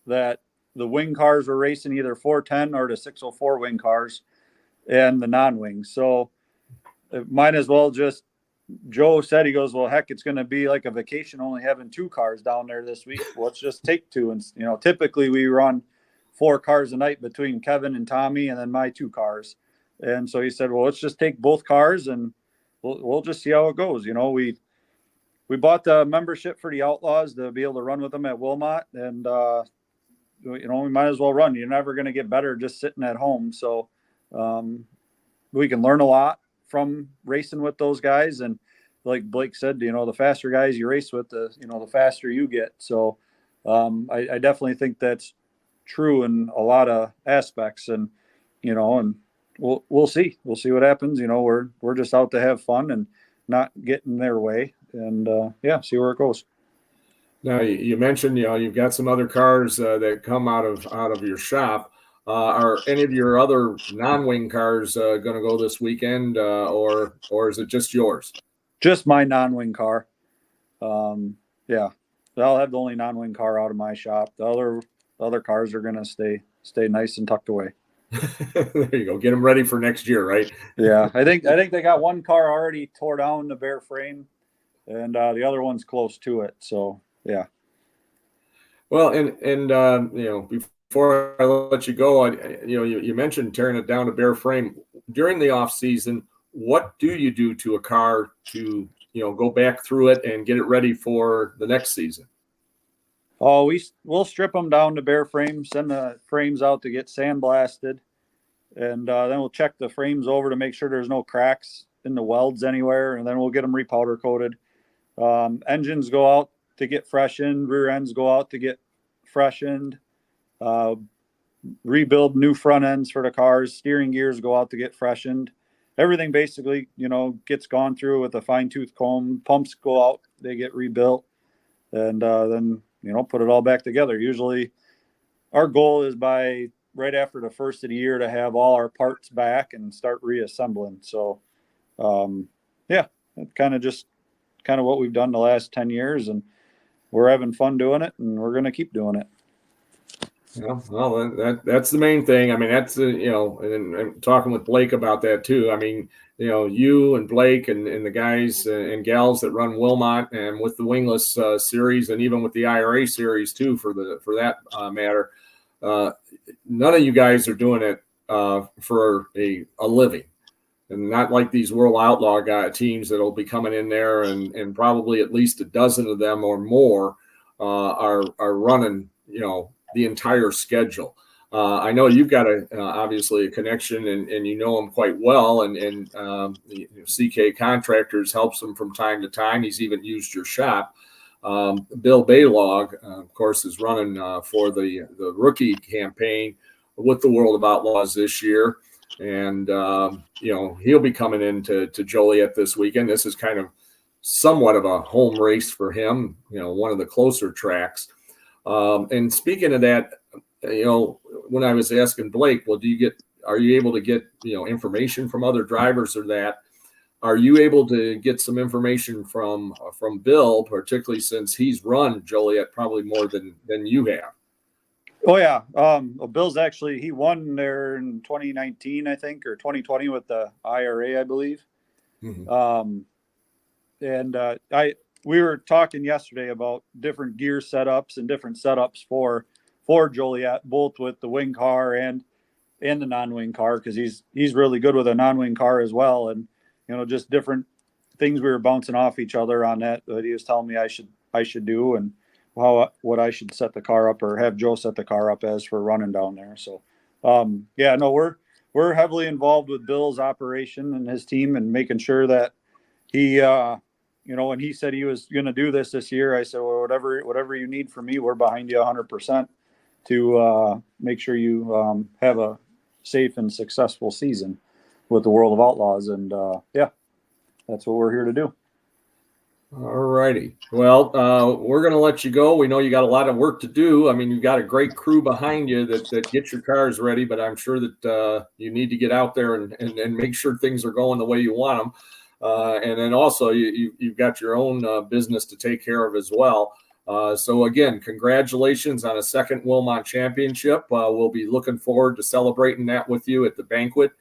that the wing cars were racing either 410 or the 604 wing cars and the non-wing. So it might as well just, Joe said, he goes, well, heck, it's going to be like a vacation only having two cars down there this week. Well, let's just take two. And, typically we run 4 cars a night between Kevin and Tommy and then my 2 cars. And so he said, well, let's just take both cars and we'll just see how it goes. We bought the membership for the Outlaws to be able to run with them at Wilmot, and we might as well run. You're never going to get better just sitting at home. So we can learn a lot from racing with those guys. And like Blake said, the faster guys you race with, the faster you get. So I definitely think that's true in a lot of aspects. And and we'll see. We'll see what happens. We're just out to have fun and not get in their way. And see where it goes. Now you mentioned you've got some other cars that come out of your shop. Are any of your other non-wing cars going to go this weekend, or is it just yours? Just my non-wing car. I'll have the only non-wing car out of my shop. The other cars are going to stay nice and tucked away. There you go. Get them ready for next year, right? Yeah, I think they got one car already tore down the bare frame. And the other one's close to it. So, yeah. Well, and before I let you go, you mentioned tearing it down to bare frame. During the off season, what do you do to a car to, go back through it and get it ready for the next season? Oh, we'll strip them down to bare frame, send the frames out to get sandblasted. And then we'll check the frames over to make sure there's no cracks in the welds anywhere. And then we'll get them repowder coated. Engines go out to get freshened, rear ends go out to get freshened, rebuild new front ends for the cars, steering gears go out to get freshened. Everything basically, gets gone through with a fine tooth comb. Pumps go out, they get rebuilt, and then, put it all back together. Usually our goal is by right after the first of the year to have all our parts back and start reassembling. So, it's kind of what we've done the last 10 years, and we're having fun doing it, and we're going to keep doing it. Yeah, well, that's the main thing. I mean, that's, and talking with Blake about that too. I mean, you and Blake and the guys and gals that run Wilmot and with the wingless series and even with the IRA series too, for that matter, none of you guys are doing it for a living. And not like these World Outlaw teams that'll be coming in there and probably at least a dozen of them or more are running, the entire schedule. I know you've got obviously a connection, and you know him quite well, and CK Contractors helps him from time to time. He's even used your shop. Bill Baylog, of course, is running for the rookie campaign with the World of Outlaws this year. And, he'll be coming into Joliet this weekend. This is kind of somewhat of a home race for him, one of the closer tracks. And speaking of that, when I was asking Blake, well, are you able to get, information from other drivers or that? Are you able to get some information from Bill, particularly since he's run Joliet probably more than you have? Oh yeah. Bill's actually, he won there in 2019, I think, or 2020 with the IRA, I believe. Mm-hmm. We were talking yesterday about different gear setups and different setups for Joliet, both with the wing car and the non-wing car, because he's really good with a non-wing car as well. And just different things we were bouncing off each other on that he was telling me I should do, and what I should set the car up or have Joe set the car up as for running down there. So we're heavily involved with Bill's operation and his team, and making sure that he when he said he was going to do this year, I said, well, whatever you need from me, we're behind you 100% to make sure you have a safe and successful season with the World of Outlaws. And that's what we're here to do. All righty. Well, we're going to let you go. We know you got a lot of work to do. I mean, you've got a great crew behind you that get your cars ready, but I'm sure that you need to get out there and make sure things are going the way you want them. And then also you've got your own business to take care of as well. So again, congratulations on a second Wilmot Championship. We'll be looking forward to celebrating that with you at the banquet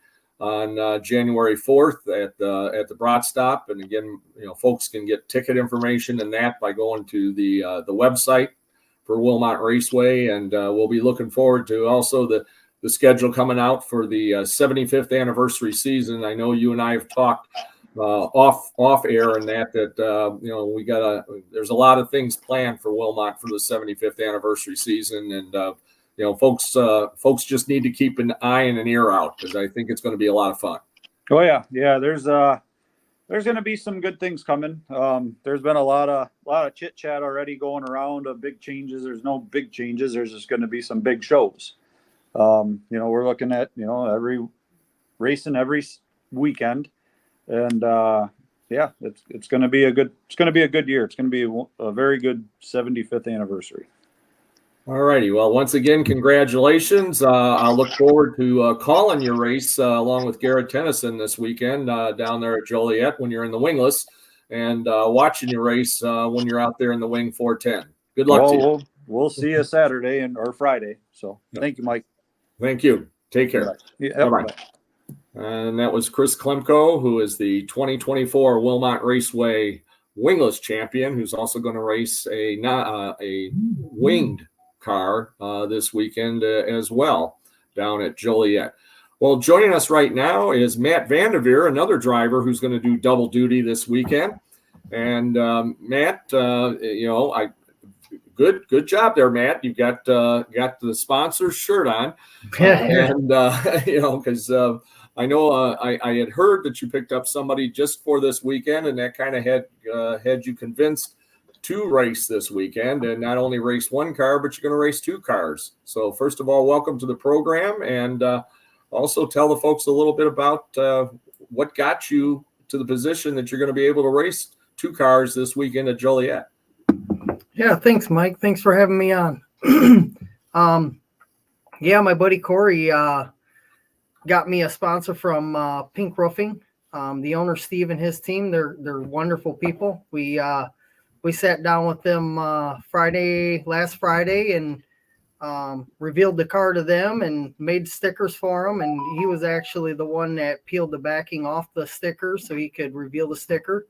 on January 4th at the Brat Stop. And again, folks can get ticket information and that by going to the website for Wilmot Raceway. And we'll be looking forward to also the schedule coming out for the 75th anniversary season. I know you and I have talked off air and that there's a lot of things planned for Wilmot for the 75th anniversary season, and folks just need to keep an eye and an ear out, because I think it's going to be a lot of fun. Oh yeah, there's going to be some good things coming. There's been a lot of chit chat already going around of big changes. There's no big changes. There's just going to be some big shows. We're looking at every racing every weekend. And it's going to be a good year. It's going to be a very good 75th anniversary. All righty. Well, once again, congratulations. I'll look forward to calling your race along with Garrett Tennyson this weekend down there at Joliet when you're in the wingless, and watching your race when you're out there in the wing 410. Good luck to you. We'll see you Saturday or Friday. So Thank you, Mike. Thank you. Take care. Bye-bye. And that was Chris Klemko, who is the 2024 Wilmot Raceway wingless champion, who's also going to race a winged car this weekend as well down at Joliet. Well, joining us right now is Matt Vanderveer, another driver who's going to do double duty this weekend. And Matt, good job there, Matt. You've got the sponsor's shirt on, and because I know I had heard that you picked up somebody just for this weekend, and that kind of had you convinced to race this weekend, and not only race one car, but you're going to race two cars. So first of all, welcome to the program, and also tell the folks a little bit about what got you to the position that you're going to be able to race two cars this weekend at Joliet. Yeah, thanks, Mike. Thanks for having me on. My buddy Corey got me a sponsor from Pink Roofing. The owner Steve and his team, they're wonderful people. We sat down with them last Friday, and revealed the car to them and made stickers for them. And he was actually the one that peeled the backing off the sticker so he could reveal the sticker.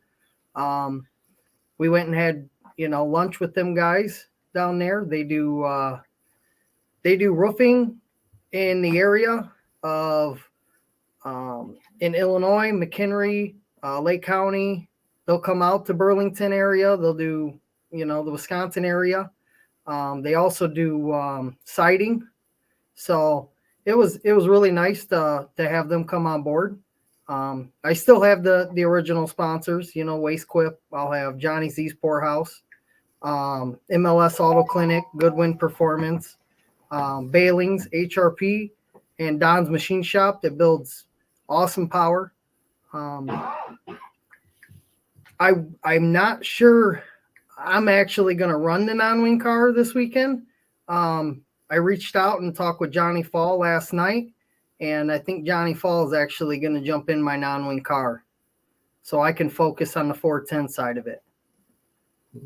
We went and had lunch with them guys down there. They do roofing in the area of in Illinois, McHenry, Lake County. They'll come out to Burlington area. They'll do the Wisconsin area. They also do siding So it was really nice to have them come on board. I still have the original sponsors, Waste Quip. I'll have Johnny's East Poorhouse, MLS Auto Clinic, Goodwin Performance, Bailings, HRP, and Don's Machine Shop that builds awesome power. I'm not sure I'm actually going to run the non-wing car this weekend. I reached out and talked with Johnny Fall last night, and I think Johnny Fall is actually going to jump in my non-wing car so I can focus on the 410 side of it.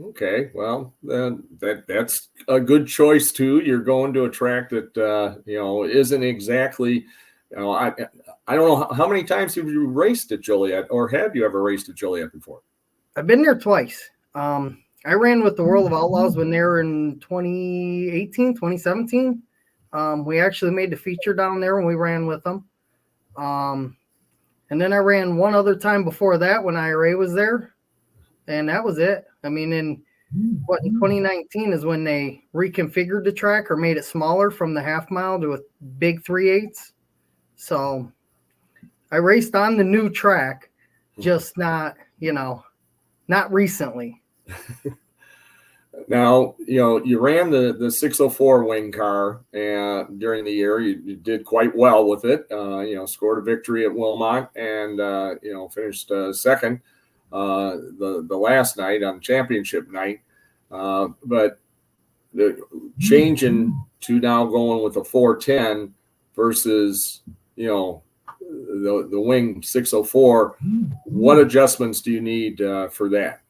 Okay, well, that's a good choice too. You're going to a track that isn't exactly, I don't know how many times have you raced at Joliet, or have you ever raced at Joliet before? I've been there twice. I ran with the World of Outlaws when they were in 2018, 2017. We actually made the feature down there when we ran with them. And then I ran one other time before that when IRA was there, and that was it. I mean, in 2019 is when they reconfigured the track or made it smaller from the half mile to a big 3/8. So I raced on the new track, just not recently. Now, you ran the 604 wing car, and during the year you did quite well with it. Scored a victory at Wilmot, and finished second the last night on championship night. But the changing to now going with a 410 versus the wing 604, what adjustments do you need for that?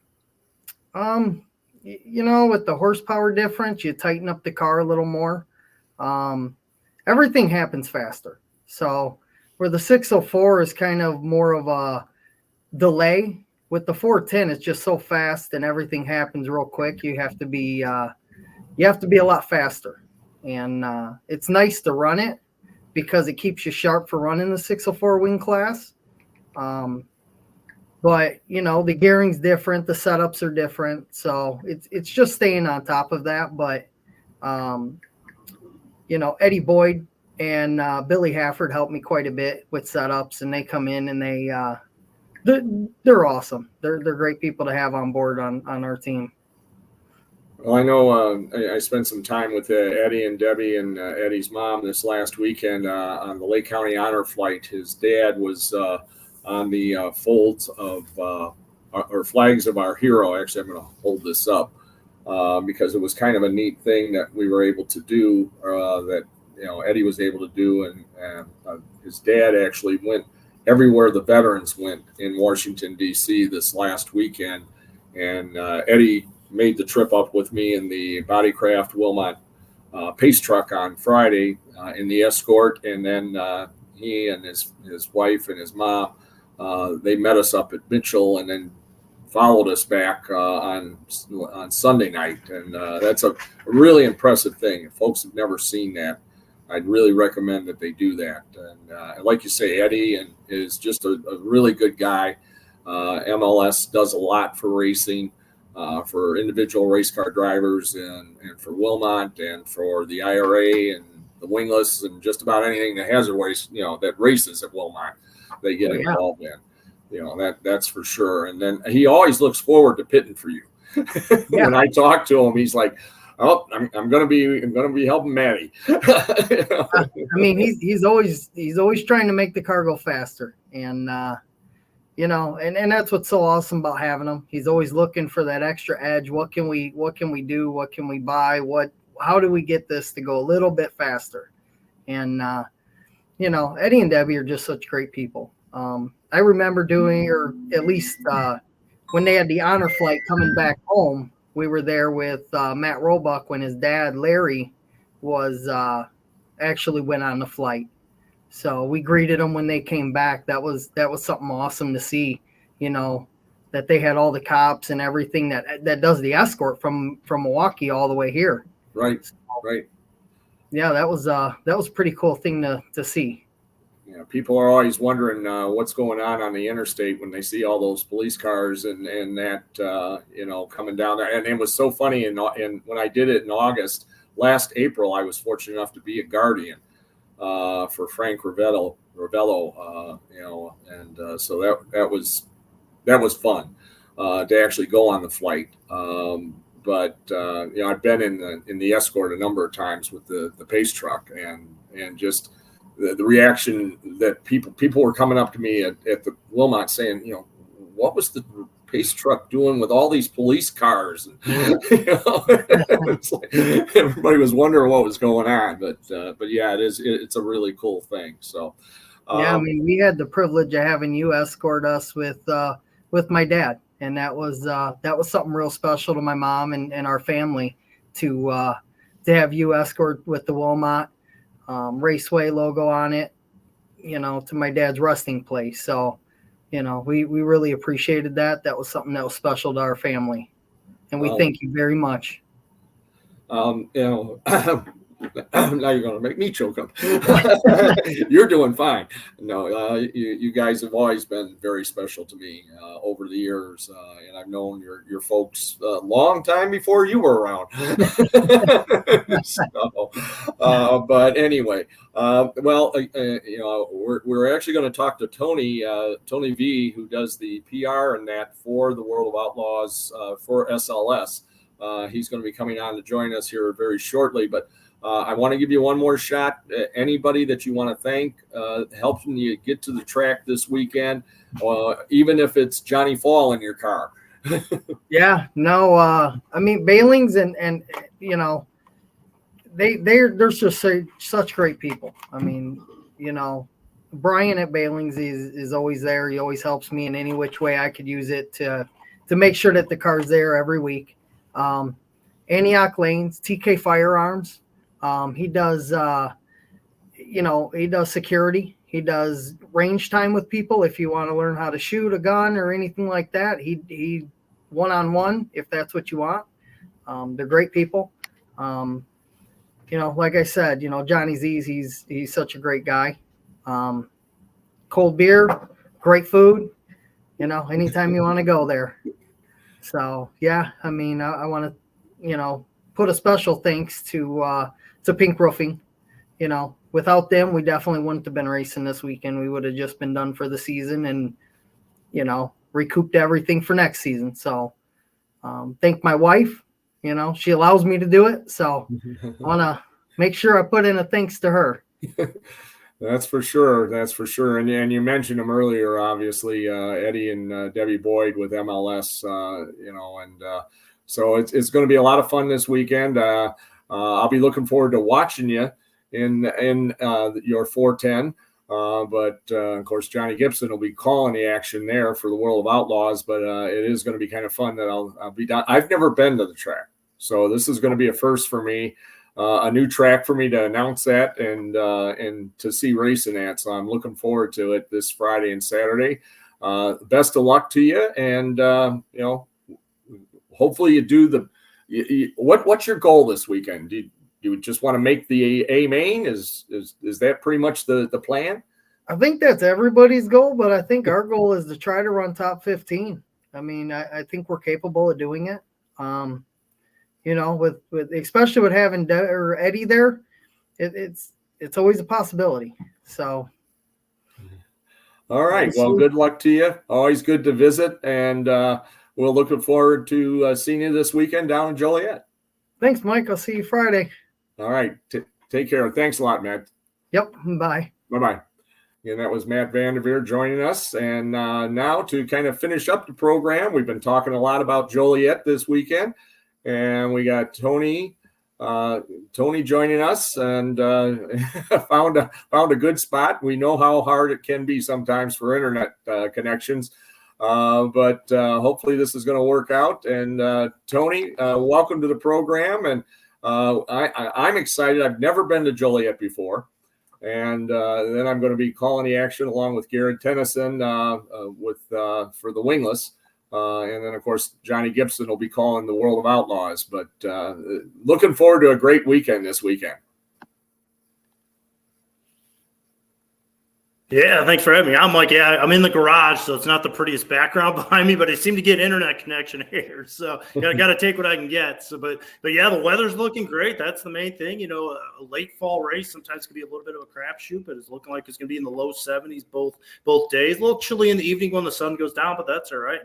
With the horsepower difference, you tighten up the car a little more. Everything happens faster. So where the 604 is kind of more of a delay, with the 410, it's just so fast and everything happens real quick. You have to be a lot faster. And it's nice to run it because it keeps you sharp for running the 604 wing class. But the gearing's different, the setups are different, so it's just staying on top of that. But Eddie Boyd and Billy Hafford helped me quite a bit with setups, and they come in and they're awesome. They're great people to have on board on our team. Well, I know I spent some time with Eddie and Debbie and Eddie's mom this last weekend on the Lake County Honor Flight. His dad was on the folds of or flags of our hero. Actually, I'm going to hold this up because it was kind of a neat thing that we were able to do that Eddie was able to do, and his dad actually went everywhere the veterans went in Washington, D.C. this last weekend, and Eddie made the trip up with me in the Bodycraft Wilmot pace truck on Friday in the Escort, and then he and his wife and his mom, they met us up at Mitchell and then followed us back on Sunday night. And that's a really impressive thing. If folks have never seen that, I'd really recommend that they do that. And like you say, Eddie is just a really good guy. MLS does a lot for racing, for individual race car drivers, and for Wilmot, and for the IRA and the wingless, and just about anything that has a race, that races at Wilmot, they get involved in. That's for sure. And then he always looks forward to pitting for you. When I talk to him, he's like, "Oh, I'm gonna be helping Matty." I mean, he's always trying to make the car go faster, and and that's what's so awesome about having him. He's always looking for that extra edge. What can we do? What can we buy? How do we get this to go a little bit faster? And Eddie and Debbie are just such great people. I remember doing, or at least when they had the honor flight coming back home, we were there with Matt Roebuck when his dad, Larry, was actually went on the flight. So we greeted them when they came back. That was something awesome to see, that they had all the cops and everything that does the escort from Milwaukee all the way here. Right. Right. Yeah, that was a pretty cool thing to see. Yeah, people are always wondering what's going on the interstate when they see all those police cars and that coming down there. And it was so funny. And when I did it in August, last April, I was fortunate enough to be a guardian, for Frank Ravello, and so that was fun to actually go on the flight. But I've been in the escort a number of times with the pace truck, and just the reaction that people were coming up to me at the Wilmot saying, what was the pace truck doing with all these police cars? And, it's like everybody was wondering what was going on, but yeah, it's a really cool thing. So yeah, I mean, we had the privilege of having you escort us with my dad, and that was something real special to my mom and our family to have you escort with the Wilmot Raceway logo on it, to my dad's resting place. So, we really appreciated that. That was something that was special to our family, and we thank you very much. Now you're going to make me choke up. You're doing fine. No, you guys have always been very special to me over the years, and I've known your folks a long time before you were around. But anyway, we're actually going to talk to Tony V, who does the PR and that for the World of Outlaws for SLS. He's going to be coming on to join us here very shortly, but I want to give you one more shot. Anybody that you want to thank helping you get to the track this weekend, even if it's Johnny Fall in your car. Yeah, no, I mean, Bailings and they're just such great people. I mean, Brian at Bailings is always there. He always helps me in any which way I could use it to make sure that the car's there every week. Antioch Lanes, TK Firearms. He does, he does security. He does range time with people. If you want to learn how to shoot a gun or anything like that, he one-on-one, if that's what you want. They're great people. Like I said, Johnny Z's, he's such a great guy. Cold beer, great food, anytime you want to go there. So yeah, I mean, I want to, put a special thanks to Pink Roofing. Without them, we definitely wouldn't have been racing this weekend. We would have just been done for the season and, recouped everything for next season. So thank my wife, she allows me to do it. So I want to make sure I put in a thanks to her. That's for sure. That's for sure. And you mentioned them earlier, obviously, Eddie and Debbie Boyd with MLS, so it's going to be a lot of fun this weekend. I'll be looking forward to watching you in your 410. But of course, Johnny Gibson will be calling the action there for the World of Outlaws. But it is going to be kind of fun that I'll be down. I've never been to the track, so this is going to be a first for me, a new track for me to announce that and to see racing at. So I'm looking forward to it this Friday and Saturday. Best of luck to you, and hopefully you do what's your goal this weekend? Do you just want to make the A main? Is that pretty much the plan? I think that's everybody's goal, but I think our goal is to try to run top 15. I mean, I think we're capable of doing it. With especially with having Eddie there, it's always a possibility. So. All right. Well, good luck to you. Always good to visit, and we're looking forward to seeing you this weekend down in Joliet. Thanks, Mike. I'll see you Friday. All right. Take care. Thanks a lot, Matt. Yep. Bye. Bye-bye. And that was Matt Vanderveer joining us. And now to kind of finish up the program, we've been talking a lot about Joliet this weekend. And we got Tony joining us, and found a good spot. We know how hard it can be sometimes for internet connections. But hopefully this is going to work out. And Tony, welcome to the program. And I'm excited. I've never been to Joliet before. And then I'm going to be calling the action along with Garrett Tennyson for the wingless. And then, of course, Johnny Gibson will be calling the World of Outlaws. But looking forward to a great weekend this weekend. Yeah, thanks for having me. I'm like, yeah, I'm in the garage, so it's not the prettiest background behind me, but I seem to get internet connection here. So I got to take what I can get. So, but yeah, the weather's looking great. That's the main thing. A late fall race sometimes can be a little bit of a crapshoot, but it's looking like it's going to be in the low 70s both days. A little chilly in the evening when the sun goes down, but that's all right.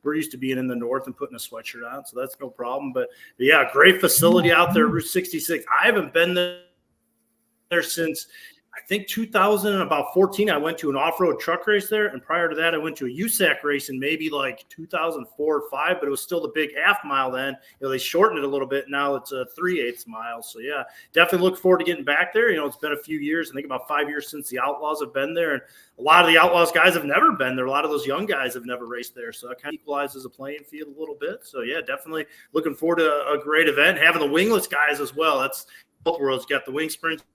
We're used to being in the north and putting a sweatshirt on, so that's no problem. But yeah, great facility out there, Route 66. I haven't been there since I think 2014, I went to an off-road truck race there. And prior to that, I went to a USAC race in maybe like 2004 or 5, but it was still the big half mile then. They shortened it a little bit. Now it's a 3/8 mile. So yeah, definitely look forward to getting back there. It's been a few years, I think about 5 years since the Outlaws have been there. And a lot of the Outlaws guys have never been there. A lot of those young guys have never raced there. So that kind of equalizes the playing field a little bit. So yeah, definitely looking forward to a great event. Having the wingless guys as well. That's both worlds. You got the wing sprints.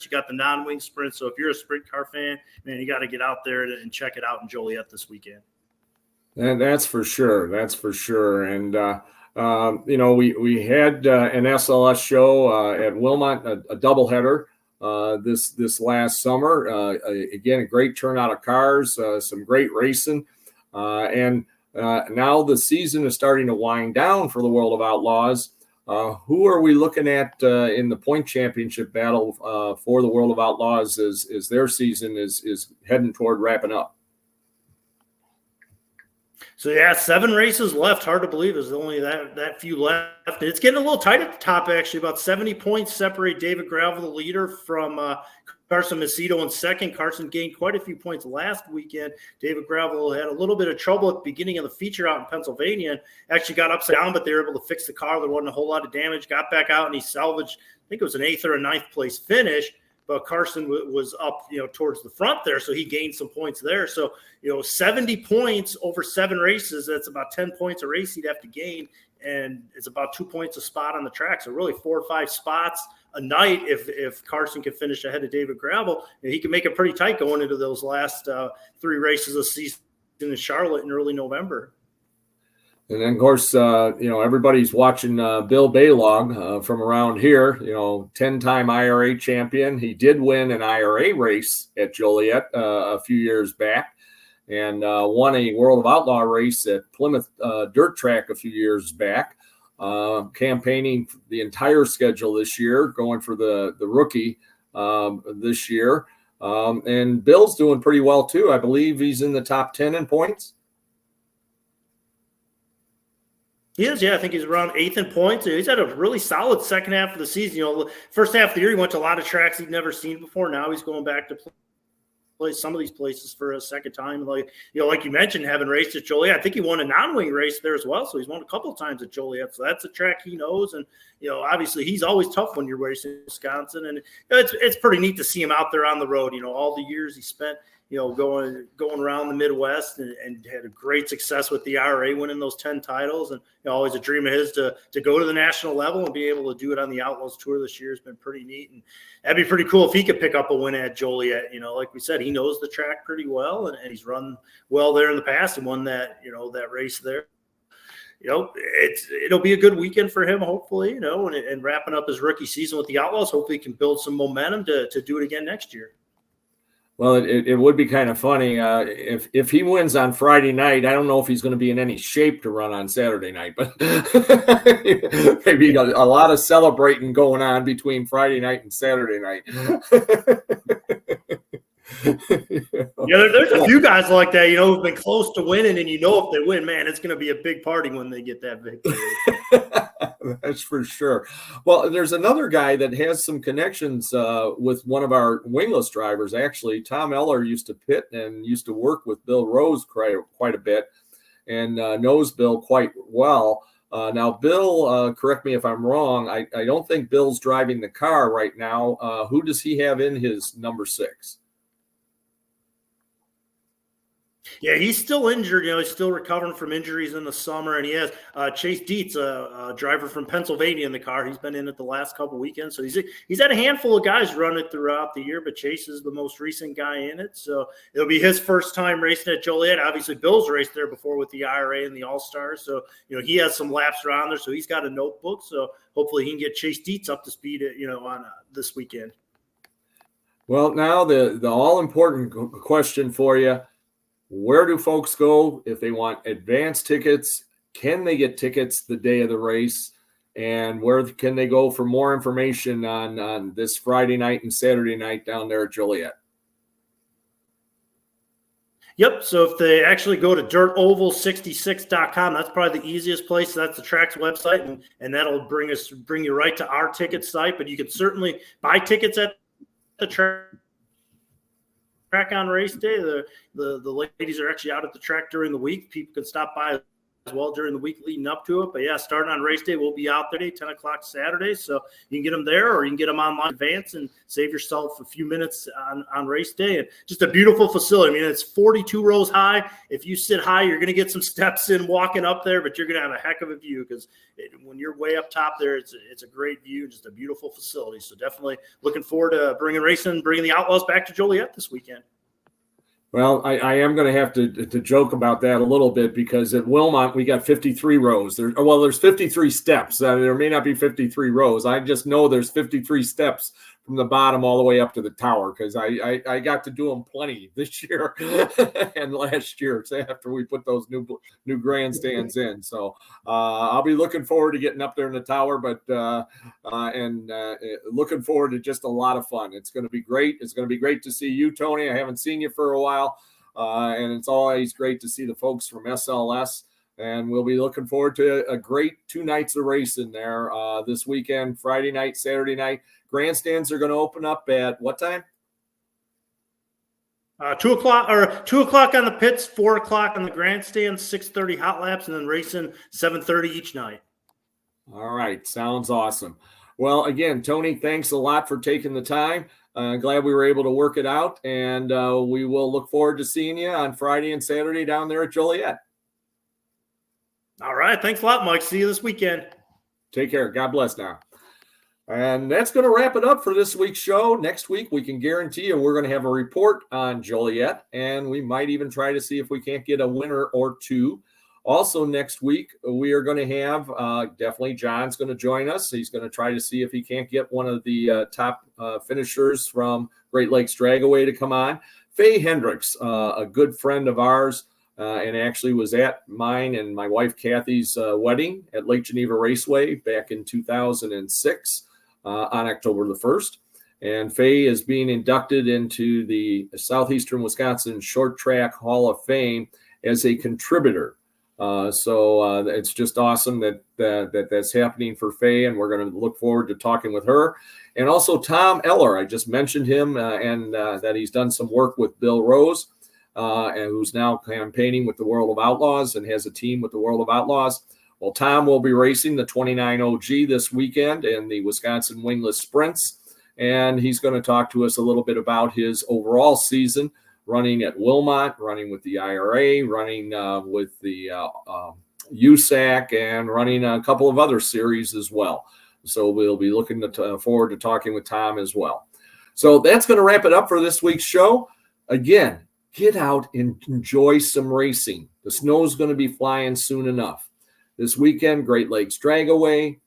You got the non-wing sprint. So if you're a sprint car fan, man, you got to get out there and check it out in Joliet this weekend. And that's for sure. That's for sure. And, we had an SLS show at Wilmot, a doubleheader this last summer. Again, a great turnout of cars, some great racing. And now the season is starting to wind down for the World of Outlaws. Who are we looking at in the point championship battle for the World of Outlaws as their season is heading toward wrapping up? So yeah, 7 races left. Hard to believe there's only that few left. It's getting a little tight at the top, actually. About 70 points separate David Gravel, the leader, from Carson Macedo in second. Carson gained quite a few points last weekend. David Gravel had a little bit of trouble at the beginning of the feature out in Pennsylvania and actually got upside down, but they were able to fix the car. There wasn't a whole lot of damage. Got back out and he salvaged, I think it was an 8th or a 9th place finish. But Carson was up, towards the front there, so he gained some points there. So, 70 points over 7 races, that's about 10 points a race he'd have to gain, and it's about 2 points a spot on the track. So really 4 or 5 spots a night if Carson can finish ahead of David Gravel. He can make it pretty tight going into those last 3 races of season in Charlotte in early November. And then, of course, everybody's watching Bill Baylog from around here, 10-time IRA champion. He did win an IRA race at Joliet a few years back and won a World of Outlaw race at Plymouth Dirt Track a few years back, campaigning the entire schedule this year, going for the rookie this year. And Bill's doing pretty well, too. I believe he's in the top 10 in points. He is, yeah. I think he's around 8th in points. He's had a really solid second half of the season. First half of the year, he went to a lot of tracks he'd never seen before. Now he's going back to play some of these places for a second time. Like you mentioned, having raced at Joliet, I think he won a non-wing race there as well. So he's won a couple of times at Joliet. So that's a track he knows. And, obviously he's always tough when you're racing in Wisconsin. And it's pretty neat to see him out there on the road. All the years he spent, going around the Midwest and had a great success with the IRA, winning those 10 titles. And always a dream of his to go to the national level and be able to do it on the Outlaws Tour this year has been pretty neat. And that'd be pretty cool if he could pick up a win at Joliet. Like we said, he knows the track pretty well and he's run well there in the past and won that, that race there. It'll be a good weekend for him, hopefully, and wrapping up his rookie season with the Outlaws. Hopefully he can build some momentum to do it again next year. Well, it would be kind of funny if he wins on Friday night. I don't know if he's going to be in any shape to run on Saturday night, but maybe a lot of celebrating going on between Friday night and Saturday night. Yeah, there's a few guys like that, who've been close to winning, and if they win, man, it's going to be a big party when they get that victory. That's for sure. Well, there's another guy that has some connections with one of our wingless drivers. Actually, Tom Eller used to pit and used to work with Bill Rose quite a bit and knows Bill quite well. Now, Bill, correct me if I'm wrong, I don't think Bill's driving the car right now. Who does he have in his number 6? Yeah, he's still injured. He's still recovering from injuries in the summer, and he has Chase Dietz, a driver from Pennsylvania, in the car. He's been in it the last couple weekends, so he's had a handful of guys run it throughout the year, but Chase is the most recent guy in it, so it'll be his first time racing at Joliet. Obviously, Bill's raced there before with the IRA and the All-Stars, so he has some laps around there, so he's got a notebook. So hopefully he can get Chase Dietz up to speed, on this weekend. Well, now the all-important question for you, where do folks go if they want advance tickets? Can they get tickets the day of the race? And where can they go for more information on this Friday night and Saturday night down there at Joliet? Yep. So if they actually go to dirtoval66.com, that's probably the easiest place. That's the track's website, and that'll bring you right to our ticket site. But you can certainly buy tickets at the track on race day. The ladies are actually out at the track during the week. People can stop by as well during the week leading up to it. But yeah, starting on race day, we'll be out there 10 o'clock Saturday. So you can get them there, or you can get them online in advance and save yourself a few minutes on race day. And just a beautiful facility. I mean, it's 42 rows high. If you sit high, you're going to get some steps in walking up there, but you're going to have a heck of a view because when you're way up top there, it's a great view, just a beautiful facility. So definitely looking forward to bringing the Outlaws back to Joliet this weekend. Well, I am going to have to joke about that a little bit because at Wilmot, we got 53 rows. There's 53 steps. There may not be 53 rows. I just know there's 53 steps from the bottom all the way up to the tower because I got to do them plenty this year and last year after we put those new grandstands in. So I'll be looking forward to getting up there in the tower, but looking forward to just a lot of fun. It's going to be great. It's going to be great to see you, Tony. I haven't seen you for a while, and it's always great to see the folks from SLS. And we'll be looking forward to a great 2 nights of racing there this weekend, Friday night, Saturday night. Grandstands are going to open up at what time? 2 o'clock on the pits, 4 o'clock on the grandstand, 6:30 hot laps, and then racing 7:30 each night. All right. Sounds awesome. Well, again, Tony, thanks a lot for taking the time. Glad we were able to work it out, and we will look forward to seeing you on Friday and Saturday down there at Joliet. All right. Thanks a lot, Mike. See you this weekend. Take care. God bless now. And that's going to wrap it up for this week's show. Next week, we can guarantee you we're going to have a report on Joliet, and we might even try to see if we can't get a winner or two. Also, next week, we are going to have definitely John's going to join us. He's going to try to see if he can't get one of the top finishers from Great Lakes Dragaway to come on. Faye Hendricks, a good friend of ours, and actually was at mine and my wife Kathy's wedding at Lake Geneva Raceway back in 2006 on October the 1st. And Faye is being inducted into the Southeastern Wisconsin Short Track Hall of Fame as a contributor. So it's just awesome that that's happening for Faye, and we're going to look forward to talking with her. And also Tom Eller, I just mentioned him, and that he's done some work with Bill Rose, and who's now campaigning with the World of Outlaws and has a team with the World of Outlaws. Well, Tom will be racing the 29 OG this weekend in the Wisconsin Wingless Sprints, and he's going to talk to us a little bit about his overall season, running at Wilmot, running with the IRA, running with the USAC, and running a couple of other series as well. So we'll be looking forward to talking with Tom as well. So that's going to wrap it up for this week's show. Again, get out and enjoy some racing. The snow's going to be flying soon enough. This weekend, Great Lakes Dragaway.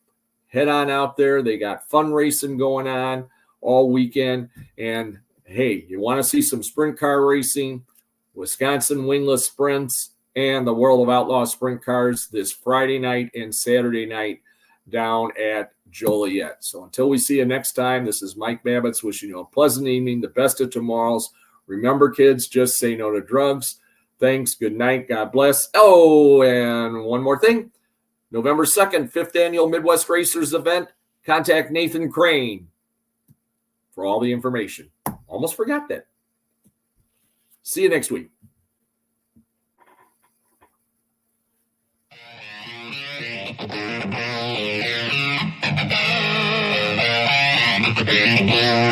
Head on out there. They got fun racing going on all weekend. And hey, you want to see some sprint car racing, Wisconsin Wingless Sprints, and the World of Outlaw Sprint Cars this Friday night and Saturday night down at Joliet. So until we see you next time, this is Mike Babicz wishing you a pleasant evening, the best of tomorrows. Remember, kids, just say no to drugs. Thanks. Good night. God bless. Oh, and one more thing. November 2nd, 5th Annual Midwest Racers event. Contact Nathan Crane for all the information. Almost forgot that. See you next week. Yeah.